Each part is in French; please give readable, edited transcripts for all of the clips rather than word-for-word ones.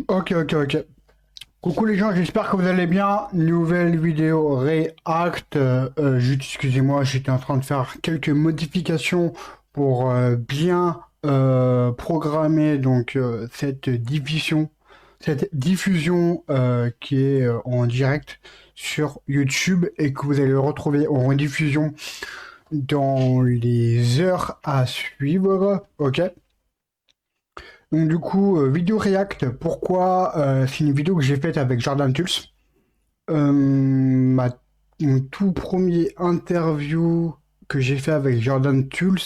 Ok, ok, ok. Coucou les gens, j'espère que vous allez bien. Nouvelle vidéo React. Juste, excusez-moi, j'étais en train de faire quelques modifications pour bien programmer cette diffusion qui est en direct sur YouTube et que vous allez retrouver en rediffusion dans les heures à suivre. Ok. Donc du coup, vidéo React, pourquoi c'est une vidéo que j'ai faite avec Jordan Tulls. Mon tout premier interview que j'ai fait avec Jordan Tulls,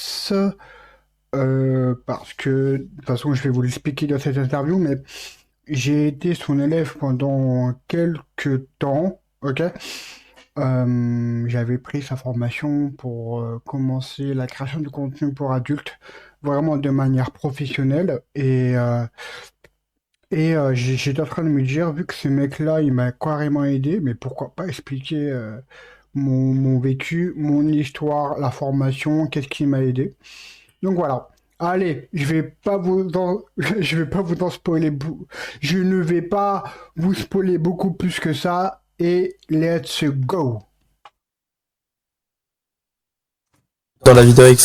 parce que de toute façon je vais vous l'expliquer dans cette interview, mais j'ai été son élève pendant quelques temps, ok? J'avais pris sa formation pour commencer la création de contenu pour adultes, vraiment de manière professionnelle. J'étais en train de me dire, vu que ce mec-là, il m'a carrément aidé, mais pourquoi pas expliquer mon vécu, mon histoire, la formation, qu'est-ce qui m'a aidé. Donc voilà. Allez, je vais pas vous en spoiler, je ne vais pas vous spoiler beaucoup plus que ça. Et let's go. Dans la vidéo avec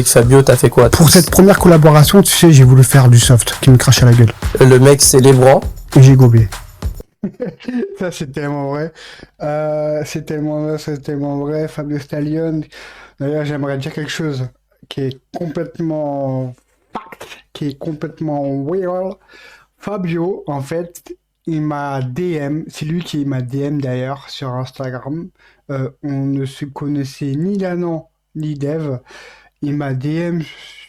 Fabio, t'as fait quoi? Pour cette première collaboration, tu sais, j'ai voulu faire du soft qui me crache à la gueule. Le mec, c'est les bras. Et j'ai gobé. Ça, c'est tellement vrai. C'est tellement vrai. Fabio Stallion. D'ailleurs, j'aimerais dire quelque chose qui est complètement fact, qui est complètement real. Fabio, en fait, il m'a DM. C'est lui qui m'a DM d'ailleurs sur Instagram. On ne se connaissait ni Danan ni Dev. Il m'a DM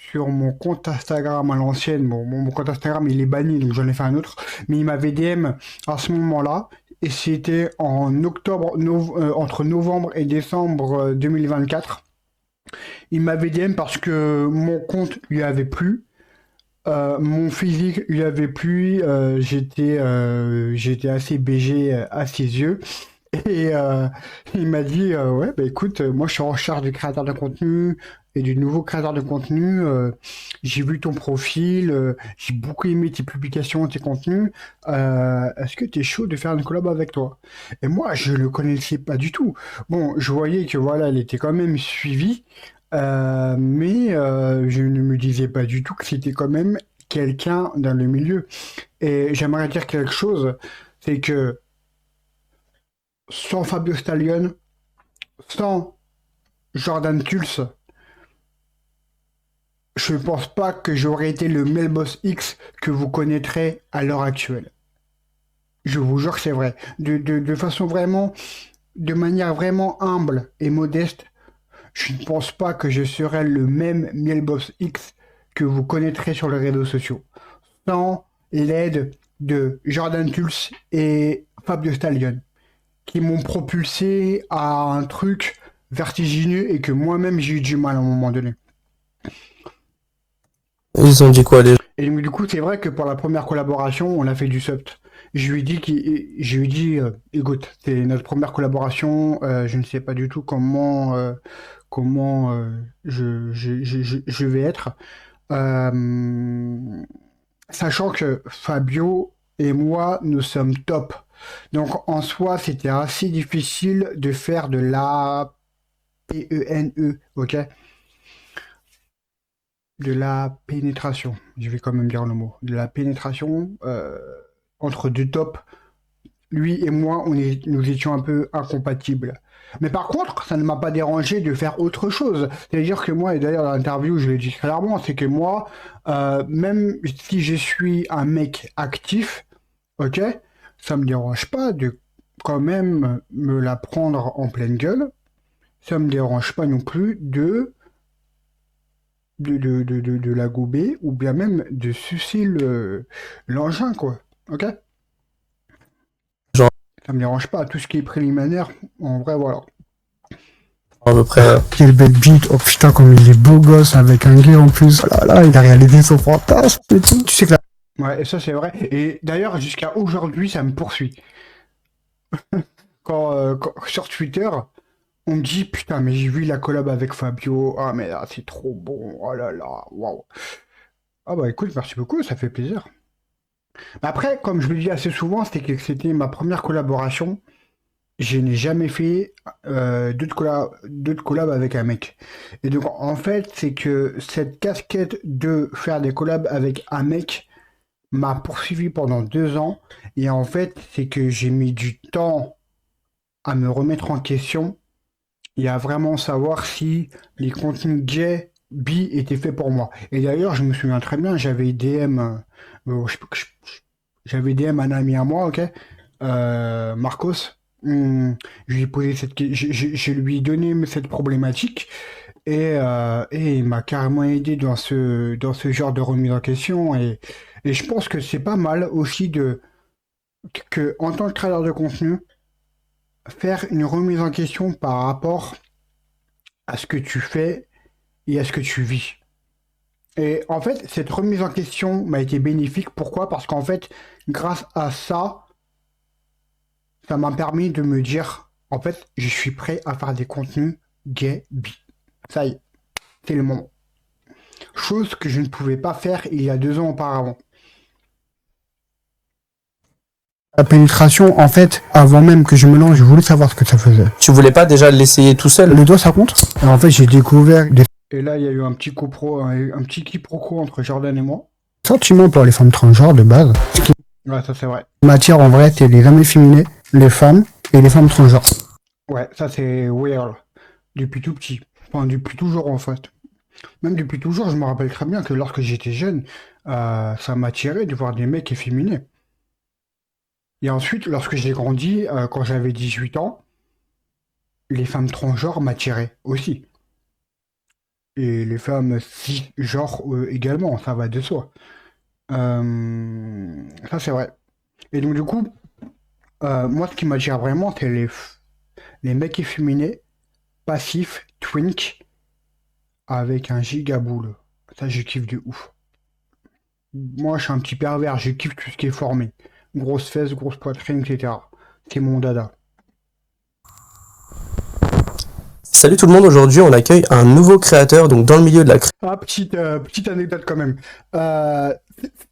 sur mon compte Instagram à l'ancienne. Bon, mon compte Instagram, il est banni, donc j'en ai fait un autre. Mais il m'avait DM à ce moment-là. Et c'était en entre novembre et décembre 2024. Il m'avait DM parce que mon compte lui avait plu. Mon physique lui avait plu. J'étais assez BG à ses yeux. Et il m'a dit, ouais, bah écoute, moi je suis en recherche de créateurs de contenu et de nouveaux créateurs de contenu. J'ai vu ton profil, j'ai beaucoup aimé tes publications, tes contenus. Est-ce que tu es chaud de faire une collab avec toi? Et moi, je le connaissais pas du tout. Bon, je voyais que voilà, elle était quand même suivie, mais je ne me disais pas du tout que c'était quand même quelqu'un dans le milieu. Et j'aimerais dire quelque chose, c'est que sans Fabio Stallion, sans Jordan Tulls, je ne pense pas que j'aurais été le Melboss X que vous connaîtrez à l'heure actuelle. Je vous jure que c'est vrai. De façon vraiment, de manière vraiment humble et modeste, je ne pense pas que je serais le même Melboss X que vous connaîtrez sur les réseaux sociaux. Sans l'aide de Jordan Tulls et Fabio Stallion, qui m'ont propulsé à un truc vertigineux et que moi-même j'ai eu du mal à un moment donné. Ils ont dit quoi, les gens? Et donc, du coup, c'est vrai que pour la première collaboration, on a fait du soft. Je lui ai dit, écoute, c'est notre première collaboration, je ne sais pas du tout comment je vais être. Euh, Sachant que Fabio et moi, nous sommes top. Donc en soi, c'était assez difficile de faire de la PENE, ok? De la pénétration. Je vais quand même dire le mot. De la pénétration entre deux tops. Lui et moi, nous étions un peu incompatibles. Mais par contre, ça ne m'a pas dérangé de faire autre chose. C'est-à-dire que moi, et d'ailleurs dans l'interview, je l'ai dit clairement, c'est que moi, même si je suis un mec actif, ok, ça me dérange pas de quand même me la prendre en pleine gueule. Ça me dérange pas non plus de la gober ou bien même de sucer l'engin, quoi. Ok? Genre, Ça me dérange pas. Tout ce qui est préliminaire, en vrai, voilà. à peu près. Quelle belle bite. Oh putain, comme il est beau gosse avec un gay en plus. Oh là là, il a réalisé son fantasme. Tu sais que là. Ouais, et ça c'est vrai. Et d'ailleurs, jusqu'à aujourd'hui, ça me poursuit. Sur Twitter, on me dit putain, mais j'ai vu la collab avec Fabio. Ah, mais là, c'est trop bon. Oh là là, waouh. Ah bah écoute, merci beaucoup, ça fait plaisir. Après, comme je le dis assez souvent, c'était ma première collaboration. Je n'ai jamais fait d'autres collabs avec un mec. Et donc, en fait, c'est que cette casquette de faire des collabs avec un mec m'a poursuivi pendant 2 ans. Et en fait, c'est que j'ai mis du temps à me remettre en question et à vraiment savoir si les contenus gay, bi étaient faits pour moi. Et d'ailleurs, je me souviens très bien, j'avais DM un ami à moi, ok, Marcos. Je lui ai posé je lui ai donné cette problématique et il m'a carrément aidé dans ce genre de remise en question et je pense que c'est pas mal aussi que en tant que créateur de contenu faire une remise en question par rapport à ce que tu fais et à ce que tu vis. Et en fait, cette remise en question m'a été bénéfique. Pourquoi? Parce qu'en fait, grâce à ça, ça m'a permis de me dire, en fait, je suis prêt à faire des contenus gay, bi. Ça y est, c'est le moment. Chose que je ne pouvais pas faire il y a 2 ans auparavant. La pénétration, en fait, avant même que je me lance, je voulais savoir ce que ça faisait. Tu voulais pas déjà l'essayer tout seul? Le doigt, ça compte? Et en fait, j'ai découvert des... Et là, il y a eu un petit quiproquo entre Jordan et moi. Sentiment pour les femmes transgenres de base. Ouais, ça c'est vrai. Matière en vrai, c'est les hommes efféminés, les femmes et les femmes transgenres. Ouais, ça c'est weird. Depuis tout petit. Enfin, depuis toujours en fait. Même depuis toujours, je me rappelle très bien que lorsque j'étais jeune, ça m'attirait de voir des mecs efféminés. Et ensuite, lorsque j'ai grandi, quand j'avais 18 ans, les femmes transgenres m'attiraient aussi. Et les femmes cisgenres également, ça va de soi. Ça c'est vrai. Et donc du coup, moi ce qui m'attire vraiment, c'est les mecs efféminés, passifs, twink, avec un gigaboule. Ça je kiffe de ouf. Moi je suis un petit pervers, je kiffe tout ce qui est formé. Grosse fesse, grosse poitrine, etc. C'est mon dada. Salut tout le monde, aujourd'hui on accueille un nouveau créateur donc dans le milieu de la création. Ah, petite anecdote quand même.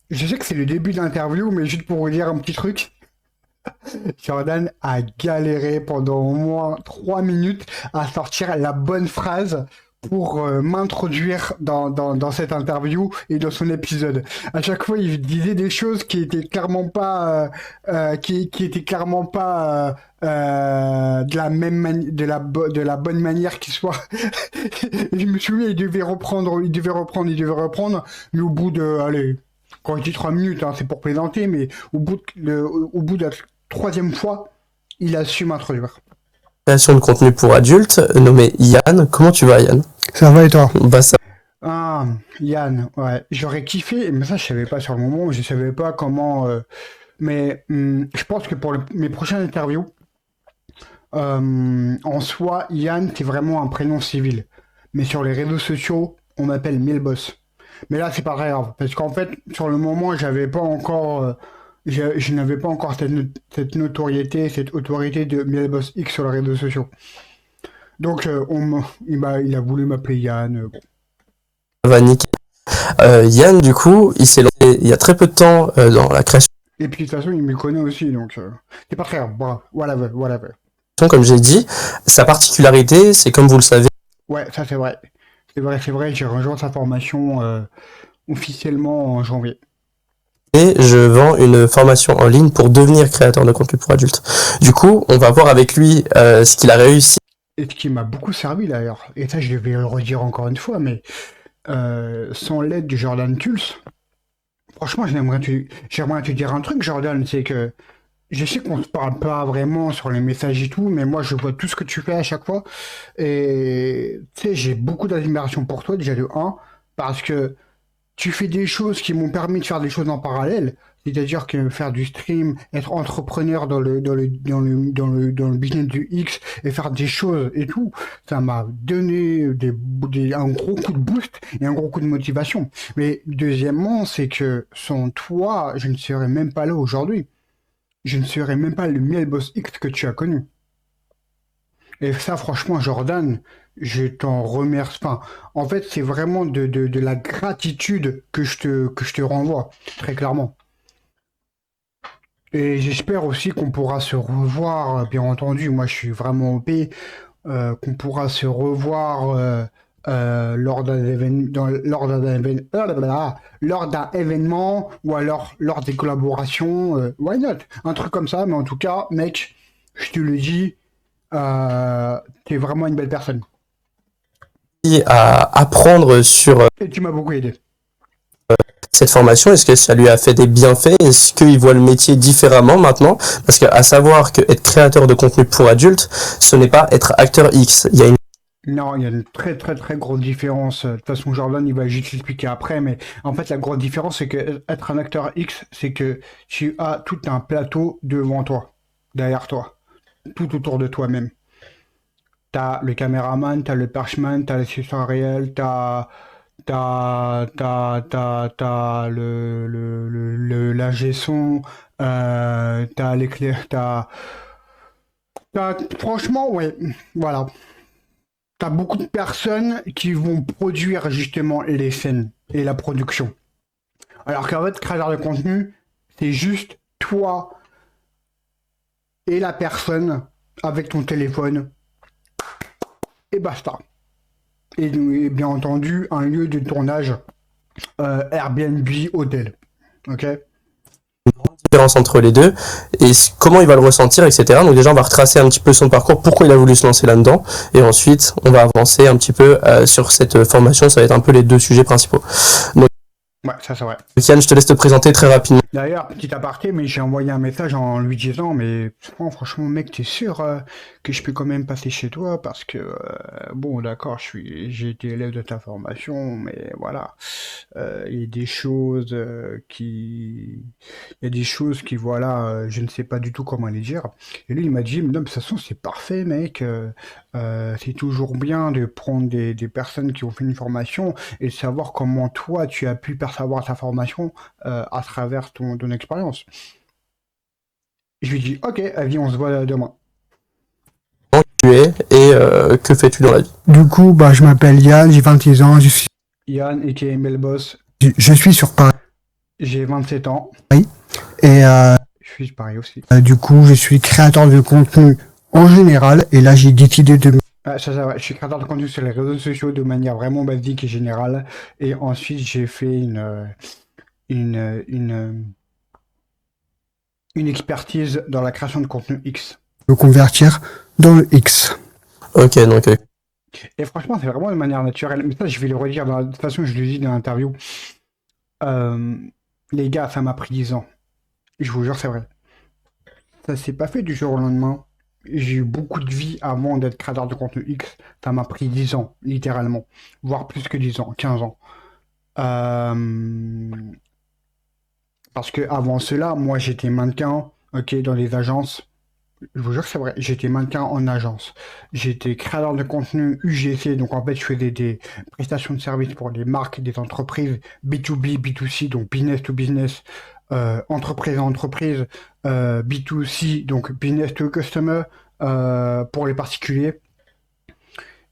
Je sais que c'est le début de l'interview, mais juste pour vous dire un petit truc. Jordan a galéré pendant au moins 3 minutes à sortir la bonne phrase pour m'introduire dans cette interview et dans son épisode. À chaque fois, il disait des choses qui étaient clairement pas qui étaient clairement pas de la même de la bonne manière qu'il soit. Je me souviens, il devait reprendre, mais au bout de allez, quand je dis 3 minutes, hein, c'est pour plaisanter, mais au bout de la troisième fois, il a su m'introduire. Création de contenu pour adultes, nommé Yann. Comment tu vas Yann? Ça va et toi? Bah ça. Ah, Yann, ouais, j'aurais kiffé, mais ça je savais pas sur le moment, je savais pas comment. Mais je pense que pour mes prochaines interviews, en soi, Yann c'est vraiment un prénom civil. Mais sur les réseaux sociaux, on m'appelle Milboss. Mais là c'est pas très grave, parce qu'en fait, sur le moment, j'avais pas encore. Je n'avais pas encore cette notoriété, cette autorité de Milboss X sur les réseaux sociaux. Donc il a voulu m'appeler Yann. Bon. Va nickel. Yann du coup, il s'est lancé il y a très peu de temps dans la création. Et puis de toute façon, il me connaît aussi, donc c'est pas très grave. Bravo, whatever. Comme j'ai dit, sa particularité, c'est comme vous le savez. Ouais, ça c'est vrai. C'est vrai, j'ai rejoint sa formation officiellement en janvier. Et je vends une formation en ligne pour devenir créateur de contenu pour adultes. Du coup, on va voir avec lui ce qu'il a réussi. Et ce qui m'a beaucoup servi d'ailleurs, et ça je vais le redire encore une fois, mais sans l'aide du Jordan Tulse, franchement j'aimerais te dire un truc Jordan, c'est que je sais qu'on se parle pas vraiment sur les messages et tout, mais moi je vois tout ce que tu fais à chaque fois, et tu sais j'ai beaucoup d'admiration pour toi déjà de un, parce que tu fais des choses qui m'ont permis de faire des choses en parallèle, c'est-à-dire que faire du stream, être entrepreneur dans le business du X et faire des choses et tout, ça m'a donné un gros coup de boost et un gros coup de motivation. Mais deuxièmement, c'est que sans toi, je ne serais même pas là aujourd'hui. Je ne serais même pas le miel boss X que tu as connu. Et ça, franchement, Jordan, je t'en remercie. Enfin, en fait, c'est vraiment de la gratitude que je te renvoie, très clairement. Et j'espère aussi qu'on pourra se revoir, bien entendu. Moi, je suis vraiment OP. Qu'on pourra se revoir lors d'un lors d'un événement ou alors lors des collaborations. Why not? Un truc comme ça. Mais en tout cas, mec, je te le dis, t'es vraiment une belle personne. À apprendre sur Et tu m'as beaucoup aidé. cette formation? Est-ce que ça lui a fait des bienfaits? Est-ce qu'il voit le métier différemment maintenant? Parce qu'à savoir que être créateur de contenu pour adultes, ce n'est pas être acteur X. Il y a une Non, il y a une très très très grosse différence. De toute façon, Jordan, il va juste l'expliquer après, mais en fait, la grosse différence, c'est que être un acteur X, c'est que tu as tout un plateau devant toi, derrière toi, tout autour de toi-même. T'as le caméraman, t'as le perchman, t'as l'assistant réel, t'as l'ingé son, t'as l'éclair, franchement, ouais, voilà. T'as beaucoup de personnes qui vont produire justement les scènes et la production. Alors qu'en fait, créateur de contenu, c'est juste toi et la personne avec ton téléphone et basta. Et bien entendu, un lieu de tournage Airbnb hôtel. Ok. différence entre les deux et comment il va le ressentir, etc. Donc déjà, on va retracer un petit peu son parcours, pourquoi il a voulu se lancer là-dedans, et ensuite, on va avancer un petit peu sur cette formation. Ça va être un peu les deux sujets principaux. Donc, Ouais, ça c'est vrai. Yann, je te laisse te présenter très rapidement. D'ailleurs, petit aparté, mais j'ai envoyé un message en lui disant, mais franchement, mec, t'es sûr que je peux quand même passer chez toi parce que bon, d'accord, j'ai été élève de ta formation, mais voilà, il y a des choses il y a des choses qui, voilà, je ne sais pas du tout comment les dire. Et lui, il m'a dit, mais non, de toute façon, c'est parfait, mec. C'est toujours bien de prendre des personnes qui ont fait une formation et de savoir comment toi, tu as pu percevoir ta formation à travers ton expérience. Je lui dis, ok, allez, on se voit demain. Tu es et que fais-tu dans la vie? Du coup, bah, je m'appelle Yann, j'ai 26 ans, je suis Yann, et Melboss. Je suis sur Paris. J'ai 27 ans. Oui. Et je suis Paris aussi. Du coup, je suis créateur de contenu en général. Et là, j'ai décidé de... ça va. Je suis créateur de contenu sur les réseaux sociaux de manière vraiment basique et générale. Et ensuite, j'ai fait une, une, une expertise dans la création de contenu X. Me convertir dans le X. Ok, donc Et franchement, c'est vraiment de manière naturelle. Mais ça, je vais le redire de toute façon, je le dis dans l'interview. Euh, les gars, ça m'a pris 10 ans. Je vous jure, c'est vrai. Ça s'est pas fait du jour au lendemain. J'ai eu beaucoup de vie avant d'être créateur de contenu X. Ça m'a pris 10 ans, littéralement. Voire plus que 10 ans, 15 ans. Euh, Parce que avant cela, moi, j'étais mannequin, ok, dans les agences. Je vous jure que c'est vrai, j'étais mannequin en agence. J'étais créateur de contenu UGC, donc en fait, je faisais des prestations de services pour des marques, des entreprises B2B, B2C, donc business to business, entreprise à entreprise, B2C, donc business to customer, pour les particuliers.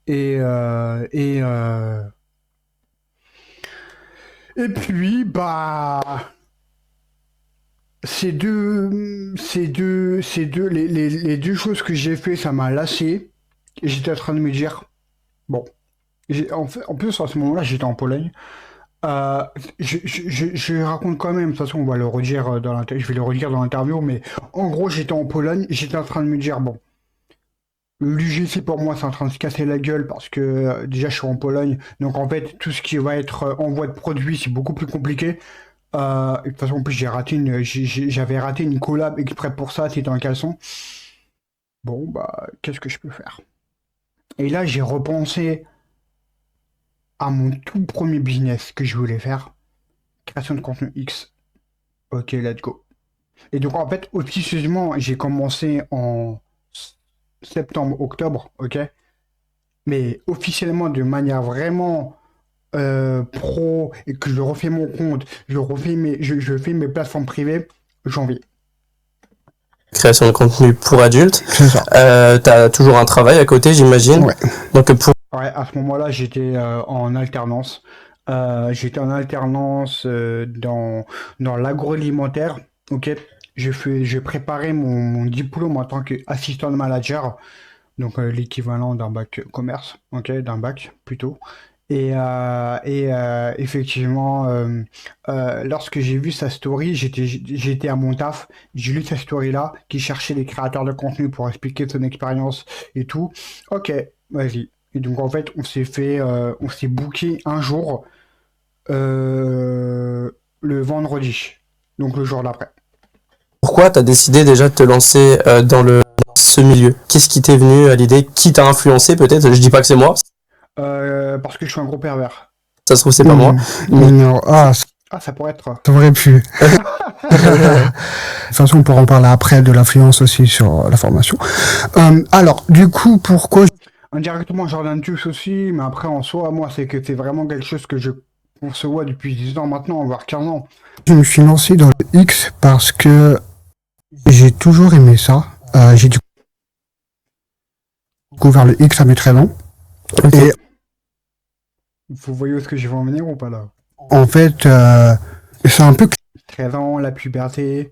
Et, euh, et, euh, et puis, bah, les deux choses que j'ai fait, ça m'a lassé. Et j'étais en train de me dire, bon, en plus, à ce moment-là, j'étais en Pologne. Euh, je raconte quand même, de toute façon, on va le redire je vais le redire dans l'interview, mais en gros, j'étais en Pologne, j'étais en train de me dire, bon, l'UGC pour moi, c'est en train de se casser la gueule parce que déjà, je suis en Pologne, donc en fait, tout ce qui va être envoi de produits, c'est beaucoup plus compliqué. Et de toute façon, en plus, j'avais raté une collab exprès pour ça, c'était un caleçon. Bon, bah, qu'est-ce que je peux faire? Et là, j'ai repensé à mon tout premier business que je voulais faire, création de contenu X. Ok, let's go. Et donc, en fait, officieusement, j'ai commencé en septembre-octobre, ok? Mais officiellement, de manière vraiment pro, et que je refais mon compte, je fais mes plateformes privées, janvier. création de contenu pour adultes. C'est ça. T'as toujours un travail à côté, j'imagine. Ouais. Donc pour Ouais, à ce moment-là, j'étais en alternance. J'étais en alternance dans l'agroalimentaire. Ok, j'ai préparé mon diplôme en tant qu'assistant manager, donc l'équivalent d'un bac commerce, ok, d'un bac plutôt. Effectivement, lorsque j'ai vu sa story, j'étais à mon taf, j'ai lu sa story-là, qui cherchait des créateurs de contenu pour expliquer son expérience et tout. Ok, vas-y. Et donc en fait, on s'est booké un jour, le vendredi, donc le jour d'après. Pourquoi t'as décidé déjà de te lancer dans ce milieu? Qu'est-ce qui t'est venu à l'idée? Qui t'a influencé peut-être? Je dis pas que c'est moi, Parce que je suis un gros pervers. ça se trouve c'est pas moi. Non, Ah, ça pourrait être. ça aurait pu. De toute façon, on pourra en parler après de l'influence aussi sur la formation. Alors, du coup, pourquoi Indirectement, Jordan Tuss aussi, mais après, en soi, moi, c'est que c'est vraiment quelque chose que je conçois depuis 10 ans maintenant, voire 15 ans. je me suis lancé dans le X? Parce que j'ai toujours aimé ça. J'ai découvert le X à mes 13 ans. Ok. Et Vous voyez où est-ce que je vais en venir ou pas là? en fait, c'est un peu 13 ans, la puberté.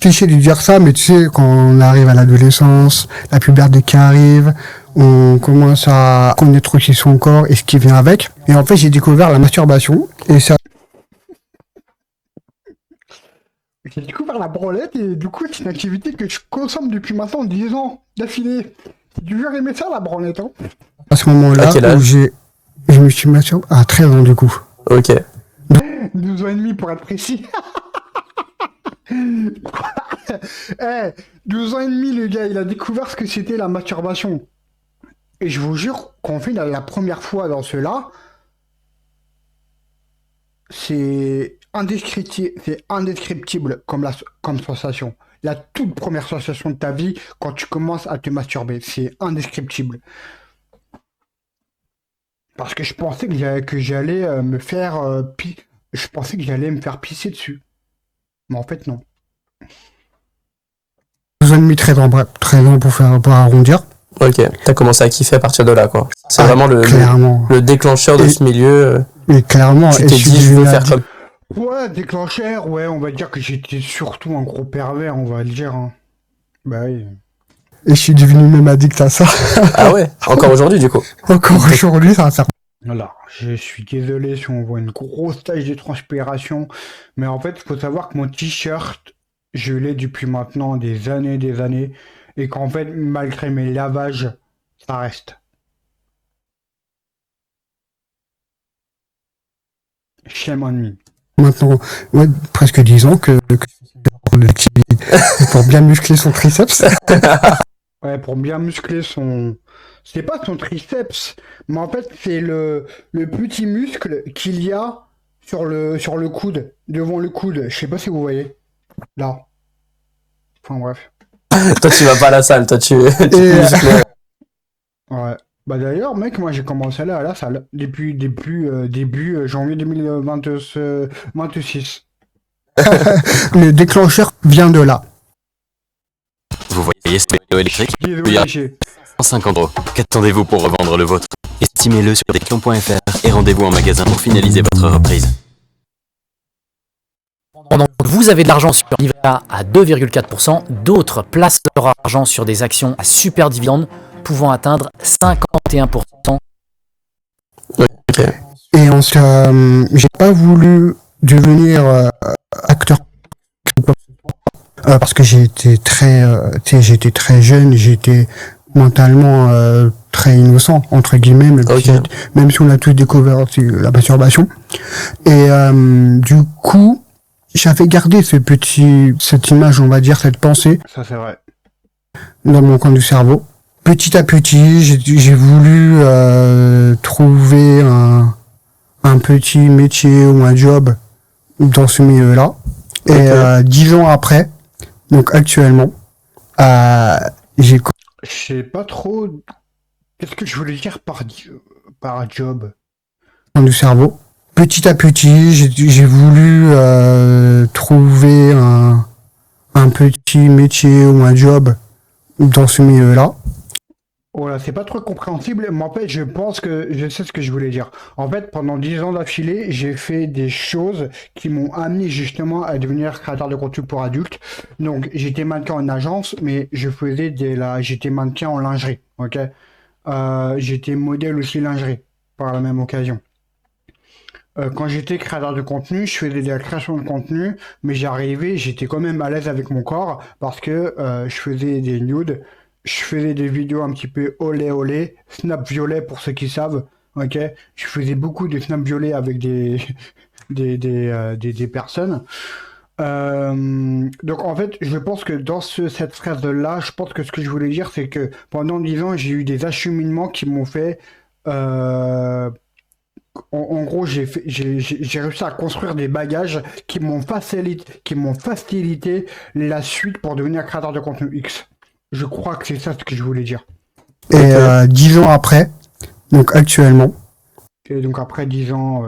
cliché de dire ça, mais tu sais, quand on arrive à l'adolescence, la puberté qui arrive, on commence à connaître aussi son corps et ce qui vient avec. Et en fait, j'ai découvert la masturbation. Et ça, J'ai découvert la branlette et du coup, c'est une activité que je consomme depuis maintenant 10 ans d'affilée. J'ai toujours aimé ça, la branlette, hein. à ce moment-là À quel âge? où je me suis masturbé à 13 ans, du coup. Ok. 12 ans et demi pour être précis. Eh, 12 ans et demi, le gars, il a découvert ce que c'était la masturbation. Et je vous jure qu'on fait la première fois dans cela, c'est indescriptible comme sensation. La toute première sensation de ta vie quand tu commences à te masturber, c'est indescriptible. Parce que je pensais que j'allais me faire je pensais que j'allais me faire pisser dessus. Mais en fait non. 12 ans et demi, 13 ans, bref, 13 ans pour arrondir. Ok. T'as commencé à kiffer à partir de là, quoi. C'est vraiment Clairement. le déclencheur de Et- ce milieu. Et clairement, Tu et t'es je suis dit, je veux devenu faire addict. comme. Ouais, déclencheur, ouais, on va dire que j'étais surtout un gros pervers, on va le dire, hein. Bah oui. Et je suis devenu même addict à ça. Ah ouais, encore aujourd'hui, du coup. Encore aujourd'hui, ça va faire. Voilà, je suis désolé si on voit une grosse tache de transpiration, mais en fait, il faut savoir que mon t-shirt, je l'ai depuis maintenant des années, et qu'en fait, malgré mes lavages, ça reste. Shame on me. Maintenant, ouais, presque 10 ans que pour bien muscler son triceps. Ouais, pour bien muscler son... C'est pas son triceps, mais en fait, c'est le petit muscle qu'il y a sur le coude, devant le coude. Je sais pas si vous voyez. Là. Enfin bref. Toi, tu vas pas à la salle, toi, tu te Et- muscles. Ouais. Bah d'ailleurs, mec, moi j'ai commencé à aller à la salle depuis début janvier 2026. Le déclencheur vient de là. Vous voyez ce vélo électrique? Désolé, j'ai... 150 €. Qu'attendez-vous pour revendre le vôtre? Estimez-le sur decathlon.fr et rendez-vous en magasin pour finaliser votre reprise. Pendant que vous avez de l'argent sur Nivea à 2,4%, d'autres placent leur argent sur des actions à super dividendes pouvant atteindre 51%. Ok. Et j'ai pas voulu devenir acteur parce que j'étais j'étais très jeune, j'étais mentalement très innocent entre guillemets, Ok. même si on a tous découvert la masturbation. Et du coup, j'avais gardé cette image, on va dire, cette pensée Ça c'est vrai. dans mon coin du cerveau. Petit à petit, j'ai voulu trouver un petit métier ou un job dans ce milieu-là. Et Ok. 10 ans après, donc actuellement, j'ai Je sais pas trop... Qu'est-ce que je voulais dire par job? coin du cerveau. Petit à petit, j'ai voulu trouver un petit métier ou un job dans ce milieu-là. Oh là, c'est pas trop compréhensible, mais en fait, je pense que je sais ce que je voulais dire. En fait, pendant 10 ans d'affilée, j'ai fait des choses qui m'ont amené justement à devenir créateur de contenu pour adultes. Donc, j'étais mannequin en agence, mais j'étais mannequin en lingerie, ok? J'étais modèle aussi lingerie, par la même occasion. Quand j'étais créateur de contenu, je faisais de la création de contenu, mais j'étais quand même à l'aise avec mon corps parce que je faisais des nudes, je faisais des vidéos un petit peu olé olé, snap violet pour ceux qui savent, ok? Je faisais beaucoup de snap violet avec des personnes. Donc en fait, je pense que dans cette phrase-là, je pense que ce que je voulais dire, c'est que pendant 10 ans, j'ai eu des acheminements qui m'ont fait euh, en gros, j'ai réussi à construire des bagages qui m'ont facilité la suite pour devenir créateur de contenu X. Je crois que c'est ça ce que je voulais dire. Et Ok. 10 ans après, donc actuellement, Et donc après 10 ans,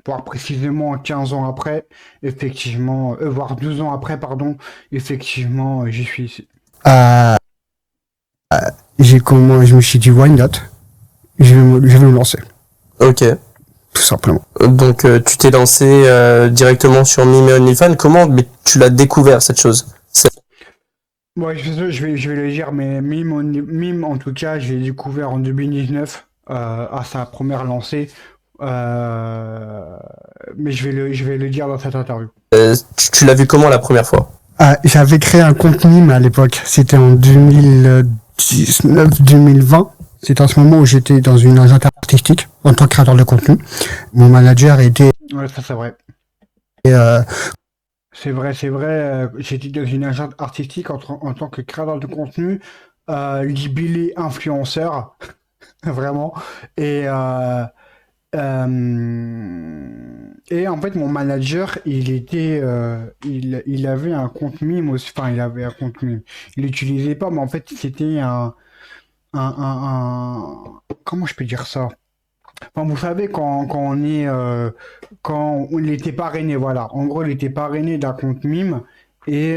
voire précisément 15 ans après, effectivement, voire 12 ans après, pardon, effectivement, j'y suis ici. euh, je me suis dit, why not? Je vais me lancer, Ok. tout simplement. Donc tu t'es lancé directement sur Mime et OnlyFans. Comment mais tu l'as découvert cette chose? Ouais, je vais le dire, mais Mime, en tout cas, j'ai découvert en 2019 à sa première lancée. Euh, mais je vais le dire dans cette interview. Tu l'as vu comment la première fois? J'avais créé un compte mime à l'époque, c'était en 2019-2020. C'était en ce moment où j'étais dans une agence artistique en tant que créateur de contenu. Mon manager était Ouais, ça c'est vrai. euh, C'est vrai. J'étais dans une agence artistique en tant que créateur de contenu, libellé influenceur, vraiment. Et, euh, et en fait, mon manager, il avait un compte mime aussi. Enfin, il avait un compte mime. Il l'utilisait pas, mais en fait, c'était comment je peux dire ça? Enfin, vous savez, quand il était parrainé, voilà. En gros, il était parrainé d'un compte mime et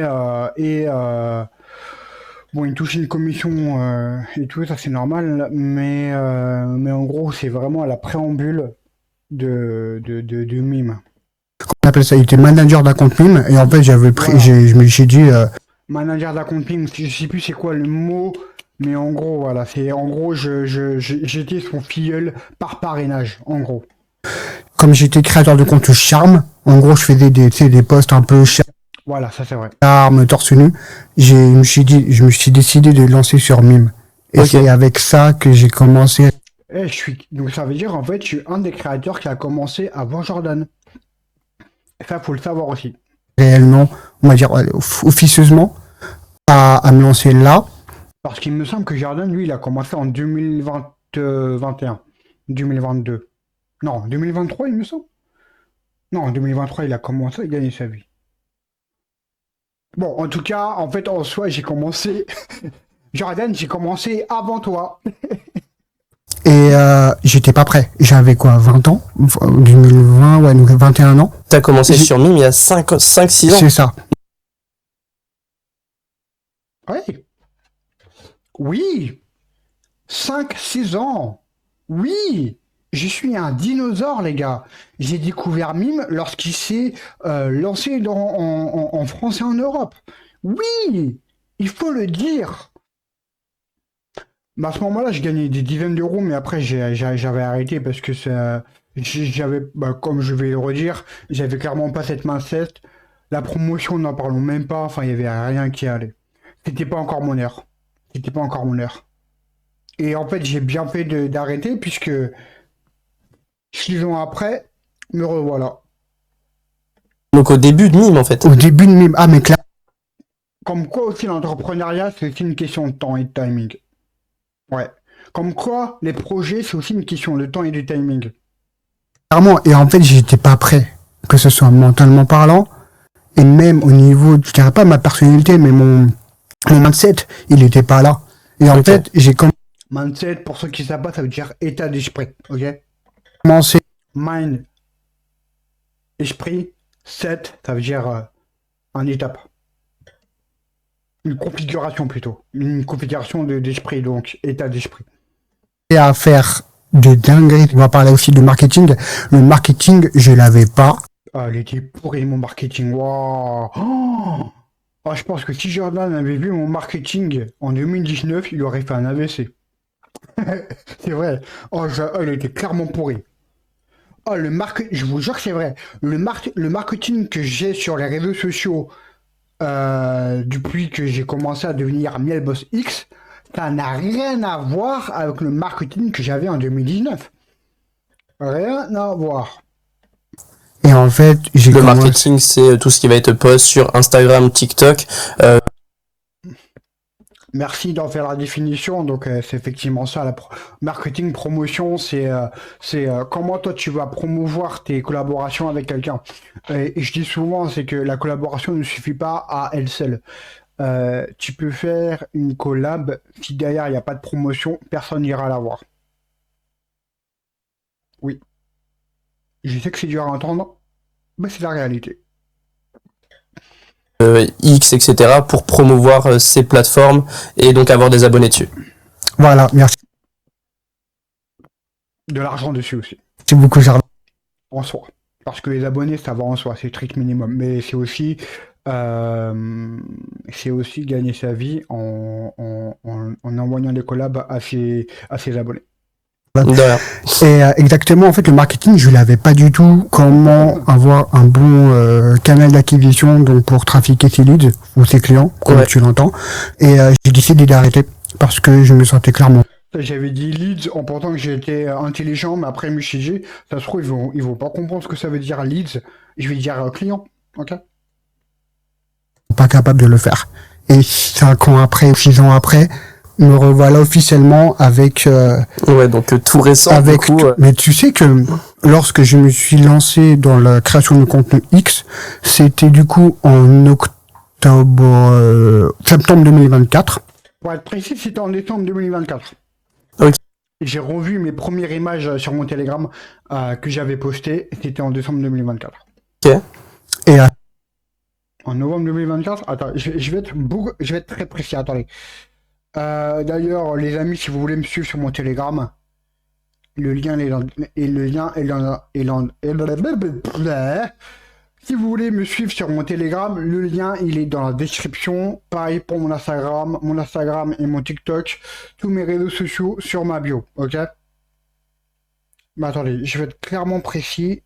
bon, il touche une commission et tout, ça c'est normal, mais en gros, c'est vraiment la préambule de mime. on appelle ça, il était manager d'un compte mime et en fait j'avais pris, Voilà. je me suis dit Manager d'un compte mime, je sais plus c'est quoi le mot, mais en gros, voilà, c'est en gros, j'étais son filleul par parrainage, en gros. comme j'étais créateur de contenu charme, en gros je faisais tu sais, des posts un peu Voilà, ça c'est vrai. charme, torse nu, je me suis décidé de lancer sur mime. Et Ok. c'est avec ça que j'ai commencé Donc ça veut dire en fait, je suis un des créateurs qui a commencé avant Jordan. Ça, faut le savoir aussi. réellement, on va dire officieusement, à me lancer là. Parce qu'il me semble que Jordan, lui, il a commencé en 2021, 2022. Non, 2023, il me semble. Non, en 2023, il a commencé à gagner sa vie. Bon, en tout cas, en fait, en soi, j'ai commencé. Jordan, j'ai commencé avant toi. Et j'étais pas prêt. J'avais quoi, 20 ans 2020, ouais, donc 21 ans. T'as commencé J'ai- sur Mime il y a 5-6 ans. C'est ça. Ouais. Oui. 5, 6 ans. Oui. Je suis un dinosaure, les gars. J'ai découvert Mime lorsqu'il s'est lancé en France et en Europe. Oui. Il faut le dire. Bah, à ce moment-là, je gagnais des dizaines d'euros, mais après, j'avais arrêté parce que bah, comme je vais le redire, j'avais clairement pas cette mindset. La promotion, n'en parlons même pas. Enfin, il y avait rien qui allait. C'était pas encore mon heure. C'était pas encore mon heure. Et en fait, j'ai bien fait d'arrêter puisque 6 ans après, me revoilà. Donc au début de Mime en fait. Au début de mime. Ah, mais Comme quoi aussi l'entrepreneuriat, c'est aussi une question de temps et de timing. Ouais. Comme quoi les projets, c'est aussi une question de temps et de timing. clairement. Et en fait, j'étais pas prêt. Que ce soit mentalement parlant. Et même au niveau, je dirais pas ma personnalité, mais mon mindset, il était pas là. Et en Ok. fait, j'ai Mindset, pour ceux qui savent pas, ça veut dire état d'esprit. Ok? commencé Mind, esprit, set, ça veut dire un étape. Une configuration plutôt. Une configuration d'esprit, donc état d'esprit. Et à faire de dingueries. On va parler aussi de marketing. Le marketing, je l'avais pas. Ah, il était pourri mon marketing. Waouh. Oh. Ah, je pense que si Jordan avait vu mon marketing en 2019, il aurait fait un AVC. C'est vrai. Il était clairement pourri. Oh, je vous jure que c'est vrai. Le marketing que j'ai sur les réseaux sociaux depuis que j'ai commencé à devenir Mielboss X, ça n'a rien à voir avec le marketing que j'avais en 2019. Rien à voir. Et en fait, Le marketing, c'est tout ce qui va être post sur Instagram, TikTok. Merci d'en faire la définition. Donc, c'est effectivement ça. Marketing, promotion, c'est comment toi tu vas promouvoir tes collaborations avec quelqu'un. Et je dis souvent, c'est que la collaboration ne suffit pas à elle seule. Tu peux faire une collab, si derrière il n'y a pas de promotion, personne n'ira la voir. Oui. Je sais que c'est dur à entendre, mais c'est la réalité. X, etc. pour promouvoir ces plateformes et donc avoir des abonnés dessus. Voilà, merci De l'argent dessus aussi, beaucoup, Jardin. en soi. Parce que les abonnés, ça va en soi, c'est le strict minimum. Mais c'est aussi gagner sa vie en envoyant des collabs à ses abonnés. De rien. Et exactement, en fait, le marketing, je l'avais pas du tout. Comment avoir un bon canal d'acquisition donc pour trafiquer ses leads ou ses clients, comme Ouais. tu l'entends. Et j'ai décidé d'arrêter parce que je me sentais clairement. J'avais dit leads en pensant que j'étais intelligent, mais après je me suis dit, ça se trouve, ils vont pas comprendre ce que ça veut dire leads. Je vais dire client, ok? Pas capable de le faire. Et 5 ans après, 6 ans après, me revoilà officiellement avec Ouais, donc tout récent, avec du coup. mais tu sais que lorsque je me suis lancé dans la création de contenu X, c'était du coup en septembre 2024. Pour être précis, c'était en décembre 2024. Ok. J'ai revu mes premières images sur mon Telegram que j'avais posté, c'était en décembre 2024. Et En novembre 2024, attends, je vais être très précis, attendez. D'ailleurs, les amis, si vous voulez me suivre sur mon Telegram, le lien est si vous voulez me suivre sur mon Telegram, le lien il est dans la description. Pareil pour mon Instagram et mon TikTok, tous mes réseaux sociaux sur ma bio, ok? Mais attendez, je vais être clairement précis.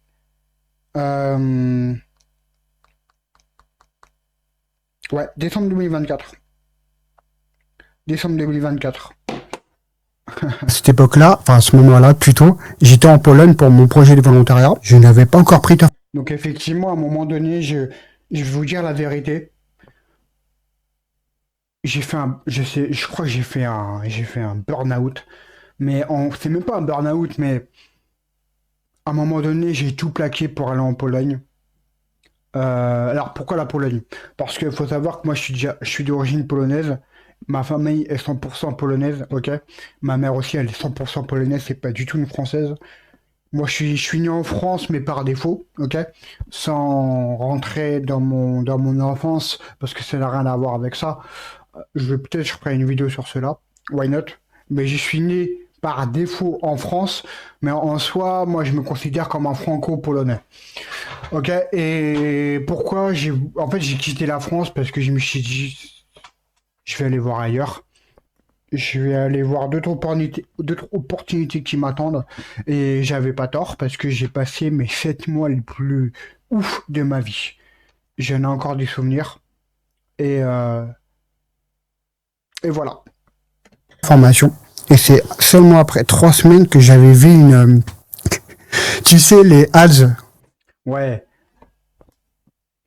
Ouais, décembre 2024. Décembre 2024. à cette époque-là, enfin à ce moment-là plutôt, j'étais en Pologne pour mon projet de volontariat. Je n'avais pas encore pris ta... Donc effectivement, à un moment donné, je vais vous dire la vérité. Je crois que j'ai fait un burn-out. Mais c'est même pas un burn-out, mais à un moment donné, j'ai tout plaqué pour aller en Pologne. Alors pourquoi la Pologne? Parce qu'il faut savoir que moi je suis d'origine polonaise. Ma famille est 100% polonaise, ok? Ma mère aussi, elle est 100% polonaise, c'est pas du tout une française. Moi, je suis né en France, mais par défaut, ok? Sans rentrer dans mon enfance, parce que ça n'a rien à voir avec ça. Je ferai une vidéo sur cela. Why not? Mais je suis né par défaut en France, mais en soi, moi, je me considère comme un franco-polonais. Ok? Et pourquoi en fait, j'ai quitté la France parce que je me suis dit, je vais aller voir ailleurs. Je vais aller voir d'autres opportunités qui m'attendent. Et j'avais pas tort parce que j'ai passé mes 7 mois les plus ouf de ma vie. J'en ai encore des souvenirs. Et voilà. formation. Et c'est seulement après 3 semaines que j'avais vu une... tu sais, les ads. Ouais.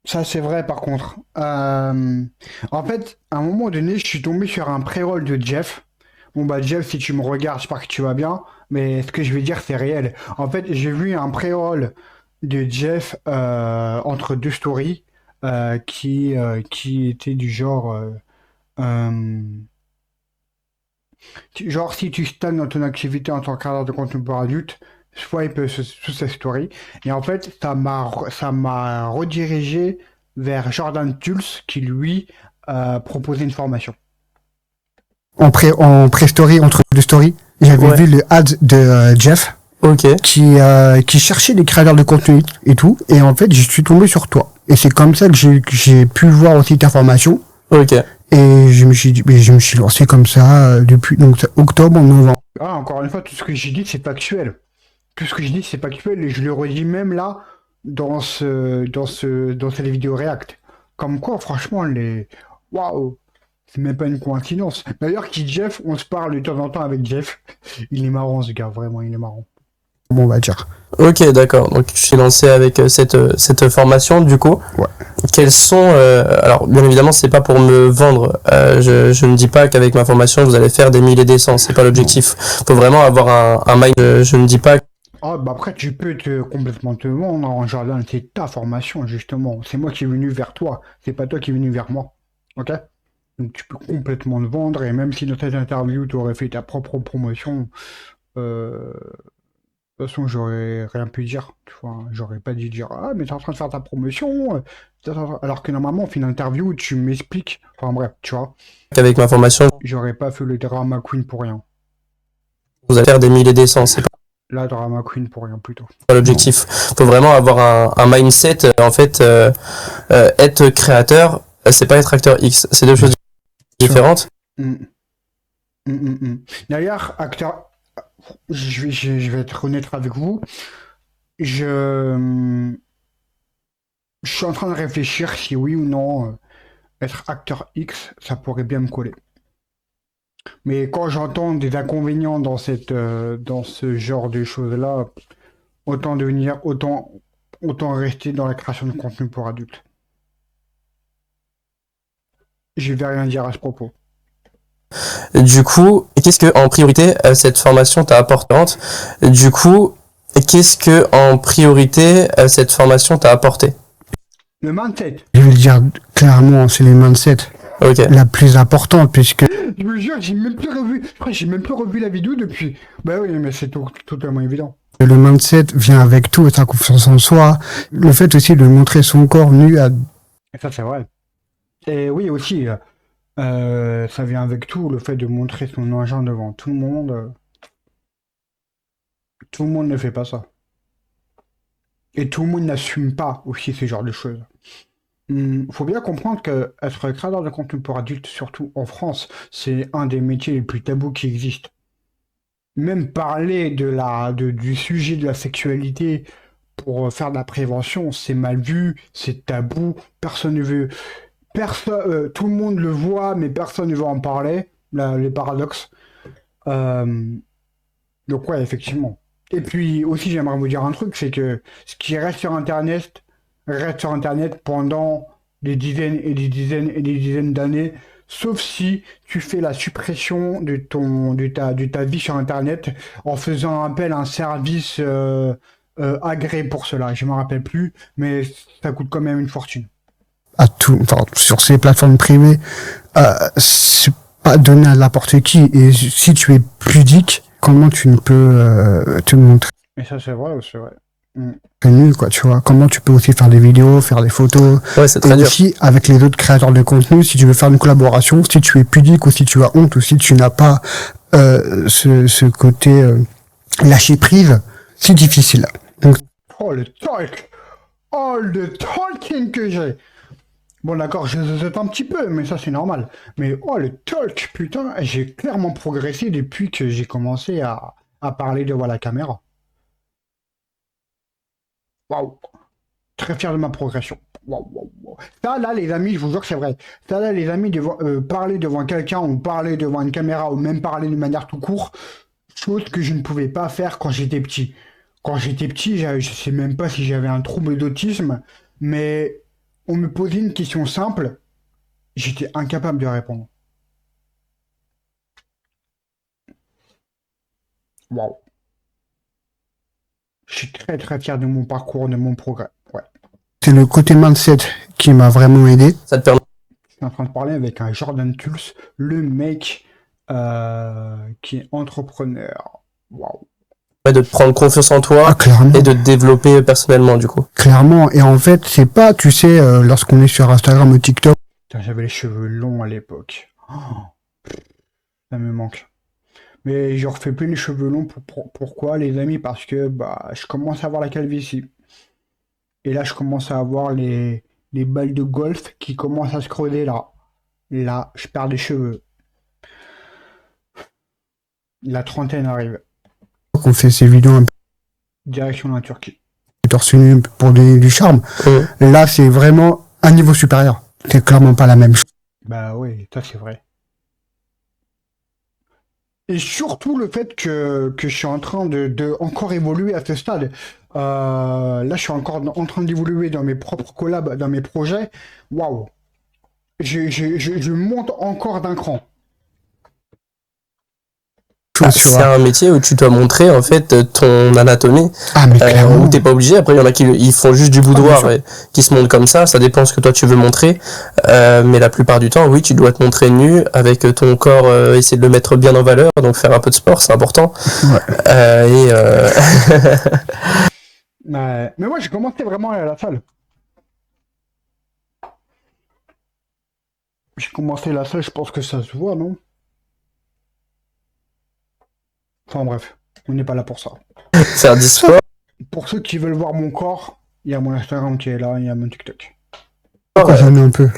Ça, c'est vrai, par contre. En fait, à un moment donné, je suis tombé sur un pré-roll de Jeff. Bon, bah, Jeff, si tu me regardes, j'espère que tu vas bien. Mais ce que je vais dire, c'est réel. En fait, j'ai vu un pré-roll de Jeff entre deux stories qui était du genre... genre, si tu stagnes dans ton activité en tant que créateur de contenu pour adulte, swipe sous sa story. Et en fait, ça m'a redirigé vers Jordan Tulls qui, lui, proposait une formation. En pré-story, entre deux stories. J'avais Ouais. vu le ad de Jeff Ok. qui cherchait des créateurs de contenu et tout. Et en fait, je suis tombé sur toi. Et c'est comme ça que j'ai pu voir aussi ta formation. Ok. Et je me suis dit, mais je me suis lancé comme ça depuis donc octobre, novembre. Ah, encore une fois, tout ce que j'ai dit, c'est factuel. Tout ce que je dis, c'est factuel et je le redis même là dans cette vidéo React. Comme quoi, franchement, waouh, c'est même pas une coïncidence. D'ailleurs, qui Jeff, on se parle de temps en temps avec Jeff. Il est marrant, ce gars, vraiment, il est marrant. Bon, on va dire. Ok, d'accord. Donc, je suis lancé avec cette formation, du coup. Ouais. Quels sont... alors, bien évidemment, c'est pas pour me vendre. Je ne dis pas qu'avec ma formation, vous allez faire des 1000 et des 100. C'est pas l'objectif. Faut vraiment avoir un mind. Je ne dis pas... Ah, bah après, tu peux complètement te vendre en jardin, c'est ta formation, justement. C'est moi qui est venu vers toi, c'est pas toi qui est venu vers moi. Ok? Donc tu peux complètement te vendre, et même si dans cette interview, tu aurais fait ta propre promotion, de toute façon, j'aurais rien pu dire. Tu vois, j'aurais pas dû dire, ah, mais t'es en train de faire ta promotion. Alors que normalement, on fait une interview où tu m'expliques. Enfin bref, tu vois, qu'avec ma formation, j'aurais pas fait le drama queen pour rien. vous allez faire des 1000 et des 100. C'est La drama queen pour rien plutôt. pas l'objectif. Faut vraiment avoir un mindset. En fait, être créateur, c'est pas être acteur X. C'est deux choses différentes. Mm. D'ailleurs, acteur, je vais être honnête avec vous. Je suis en train de réfléchir si oui ou non être acteur X, ça pourrait bien me coller. Mais quand j'entends des inconvénients dans dans ce genre de choses-là, autant rester dans la création de contenu pour adultes. Je vais rien dire à ce propos. Du coup, qu'est-ce que en priorité cette formation t'a apporté? Du coup, qu'est-ce que en priorité cette formation t'a apporté? Le mindset. Je vais le dire clairement, c'est les mindset Ok. la plus importante puisque Je me jure, j'ai même plus revu. Je crois que j'ai même plus revu la vidéo depuis. Bah oui, mais c'est totalement évident. le mindset vient avec tout, sa confiance en soi. Le fait aussi de montrer son corps nu à Et ça, c'est vrai. Et oui, aussi, ça vient avec tout, le fait de montrer son engin devant tout le monde. Tout le monde ne fait pas ça. Et tout le monde n'assume pas aussi ce genre de choses. Faut bien comprendre que être créateur de contenu pour adultes, surtout en France, c'est un des métiers les plus tabous qui existent. Même parler du sujet de la sexualité pour faire de la prévention, c'est mal vu, c'est tabou, personne ne veut. Tout le monde le voit, mais personne ne veut en parler, les paradoxes. Donc ouais, effectivement. Et puis aussi, j'aimerais vous dire un truc, c'est que ce qui reste sur Internet pendant des dizaines et des dizaines et des dizaines d'années, sauf si tu fais la suppression de ta vie sur Internet en faisant appel à un service agréé pour cela. Je ne me rappelle plus, mais ça coûte quand même une fortune. tout, enfin, sur ces plateformes privées, c'est pas donné à n'importe qui. Et si tu es pudique, comment tu ne peux te montrer Et ça, c'est vrai, c'est vrai. nu, quoi, tu vois. Comment tu peux aussi faire des vidéos, faire des photos. Ouais, c'est très Et dur. aussi, avec les autres créateurs de contenu, si tu veux faire une collaboration, si tu es pudique ou si tu as honte ou si tu n'as pas ce côté lâcher prise, c'est difficile. Donc, Oh, le talk! Oh, le talking que j'ai! Bon, d'accord, je zozote un petit peu, mais ça, c'est normal. Mais oh, le talk, putain, j'ai clairement progressé depuis que j'ai commencé à parler devant la caméra. Waouh! Très fier de ma progression. Waouh, waouh, waouh. Ça, là, les amis, je vous jure que c'est vrai. Ça, là, les amis, parler devant quelqu'un ou parler devant une caméra ou même parler de manière tout court, chose que je ne pouvais pas faire quand j'étais petit. Quand j'étais petit, je sais même pas si j'avais un trouble d'autisme, mais on me posait une question simple, j'étais incapable de répondre. Waouh. Je suis très très fier de mon parcours, de mon progrès. Ouais. c'est le côté mindset qui m'a vraiment aidé. Ça te permet Je suis en train de parler avec un Jordan Tulse, le mec qui est entrepreneur. Waouh. de te prendre confiance en Ah, toi clairement. et de te développer personnellement, du coup. Clairement. Et en fait, c'est pas, tu sais, lorsqu'on est sur Instagram ou TikTok, Putain, j'avais les cheveux longs à l'époque. Oh, ça me manque. Mais je refais plus les cheveux longs. Pourquoi, les amis? Parce que bah, je commence à avoir la calvitie. Et là, je commence à avoir les balles de golf qui commencent à se creuser là. Là, je perds des cheveux. La trentaine arrive. On fait ces vidéos un peu Direction la Turquie. torse nu pour donner du charme. Là, c'est vraiment un niveau supérieur. C'est clairement pas la même chose. Bah oui, ça c'est vrai. Et surtout le fait que je suis en train de encore évoluer à ce stade. Là, je suis encore en train d'évoluer dans mes propres collabs, dans mes projets. Waouh! Je monte encore d'un cran. Tu C'est vois. un métier où tu dois montrer en fait ton anatomie, Ah, mais clairement. où t'es pas obligé. Après, il y en a qui ils font juste du bien boudoir sûr. et qui se montrent comme ça dépend ce que toi tu veux montrer. Mais la plupart du temps, oui, tu dois te montrer nu avec ton corps, essayer de le mettre bien en valeur, donc faire un peu de sport, c'est important. Mais moi, j'ai commencé vraiment à aller à la salle. J'ai commencé la salle, je pense que ça se voit, non? Enfin bref, on n'est pas là pour ça. Faire du sport. Pour ceux qui veulent voir mon corps, il y a mon Instagram qui est là, il y a mon TikTok. Pourquoi j'en ai un peu.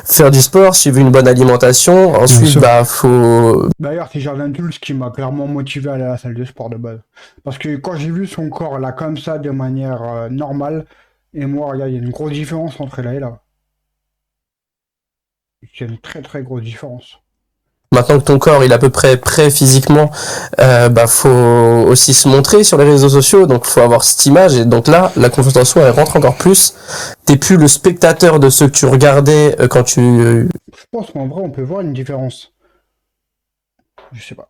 Faire du sport, suivre une bonne alimentation. Ensuite, sûr. bah, faut. D'ailleurs, c'est Jordan Tulls qui m'a clairement motivé à aller à la salle de sport de base. Parce que quand j'ai vu son corps là comme ça de manière normale, et moi, regarde, il y a une grosse différence entre là et là. Il y a une très très grosse différence. Maintenant que ton corps il est à peu près prêt physiquement, bah faut aussi se montrer sur les réseaux sociaux, donc faut avoir cette image et donc là la confiance en soi elle rentre encore plus. T'es plus le spectateur de ceux que tu regardais Je pense qu'en vrai, on peut voir une différence. Je sais pas.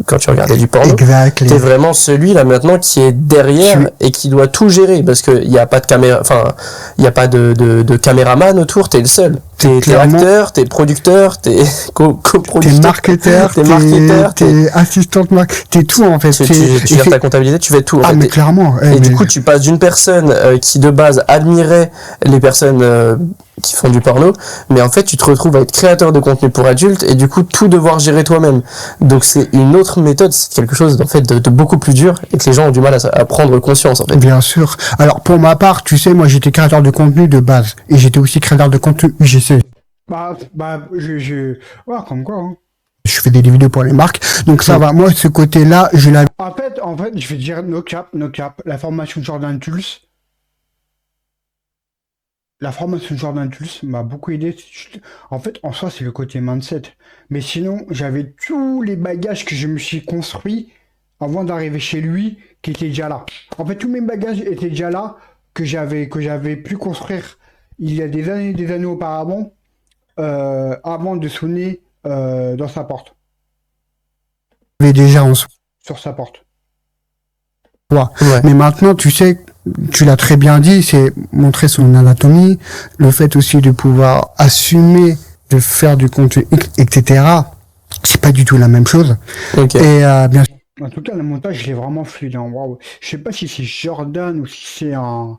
quand tu regardais du porno. Exact. T'es vraiment celui là maintenant qui est derrière et qui doit tout gérer parce que il y a pas de caméra, enfin il y a pas de caméraman autour, t'es le seul. T'es clairement- acteur, t'es producteur, t'es T'es coproducteur. marketeur, T'es marketeur, t'es assistante marque, t'es tout en fait. Tu gères ta comptabilité, tu fais tout. En Ah, fait. mais clairement. Et du coup, tu passes d'une personne qui de base admirait les personnes qui font du porno, mais en fait, tu te retrouves à être créateur de contenu pour adultes et du coup, tout devoir gérer toi-même. Donc, c'est une autre méthode, c'est quelque chose en fait de beaucoup plus dur et que les gens ont du mal à prendre conscience en fait. Bien sûr. Alors, pour ma part, tu sais, moi, j'étais créateur de contenu de base. Et j'étais aussi créateur de contenu UGC. Ouais, comme quoi, hein. Je fais des vidéos pour les marques. Donc, ça va. Moi, ce côté-là, je l'avais. En fait, je vais dire no cap. La formation de Jordan Tulls. La formation de Jordan Tulls m'a beaucoup aidé. En fait, en soi, c'est le côté mindset. Mais sinon, j'avais tous les bagages que je me suis construits avant d'arriver chez lui qui étaient déjà là. En fait, tous mes bagages étaient déjà là que j'avais pu construire il y a des années auparavant, avant de sonner dans sa porte, déjà en soi. sur sa porte. Ouais. Mais maintenant, tu sais, tu l'as très bien dit, c'est montrer son anatomie, le fait aussi de pouvoir assumer de faire du contenu, etc. C'est pas du tout la même chose. Ok. Et bien sûr, En tout cas, le montage, il est vraiment fluide, hein. Waouh. Je sais pas si c'est Jordan ou si c'est un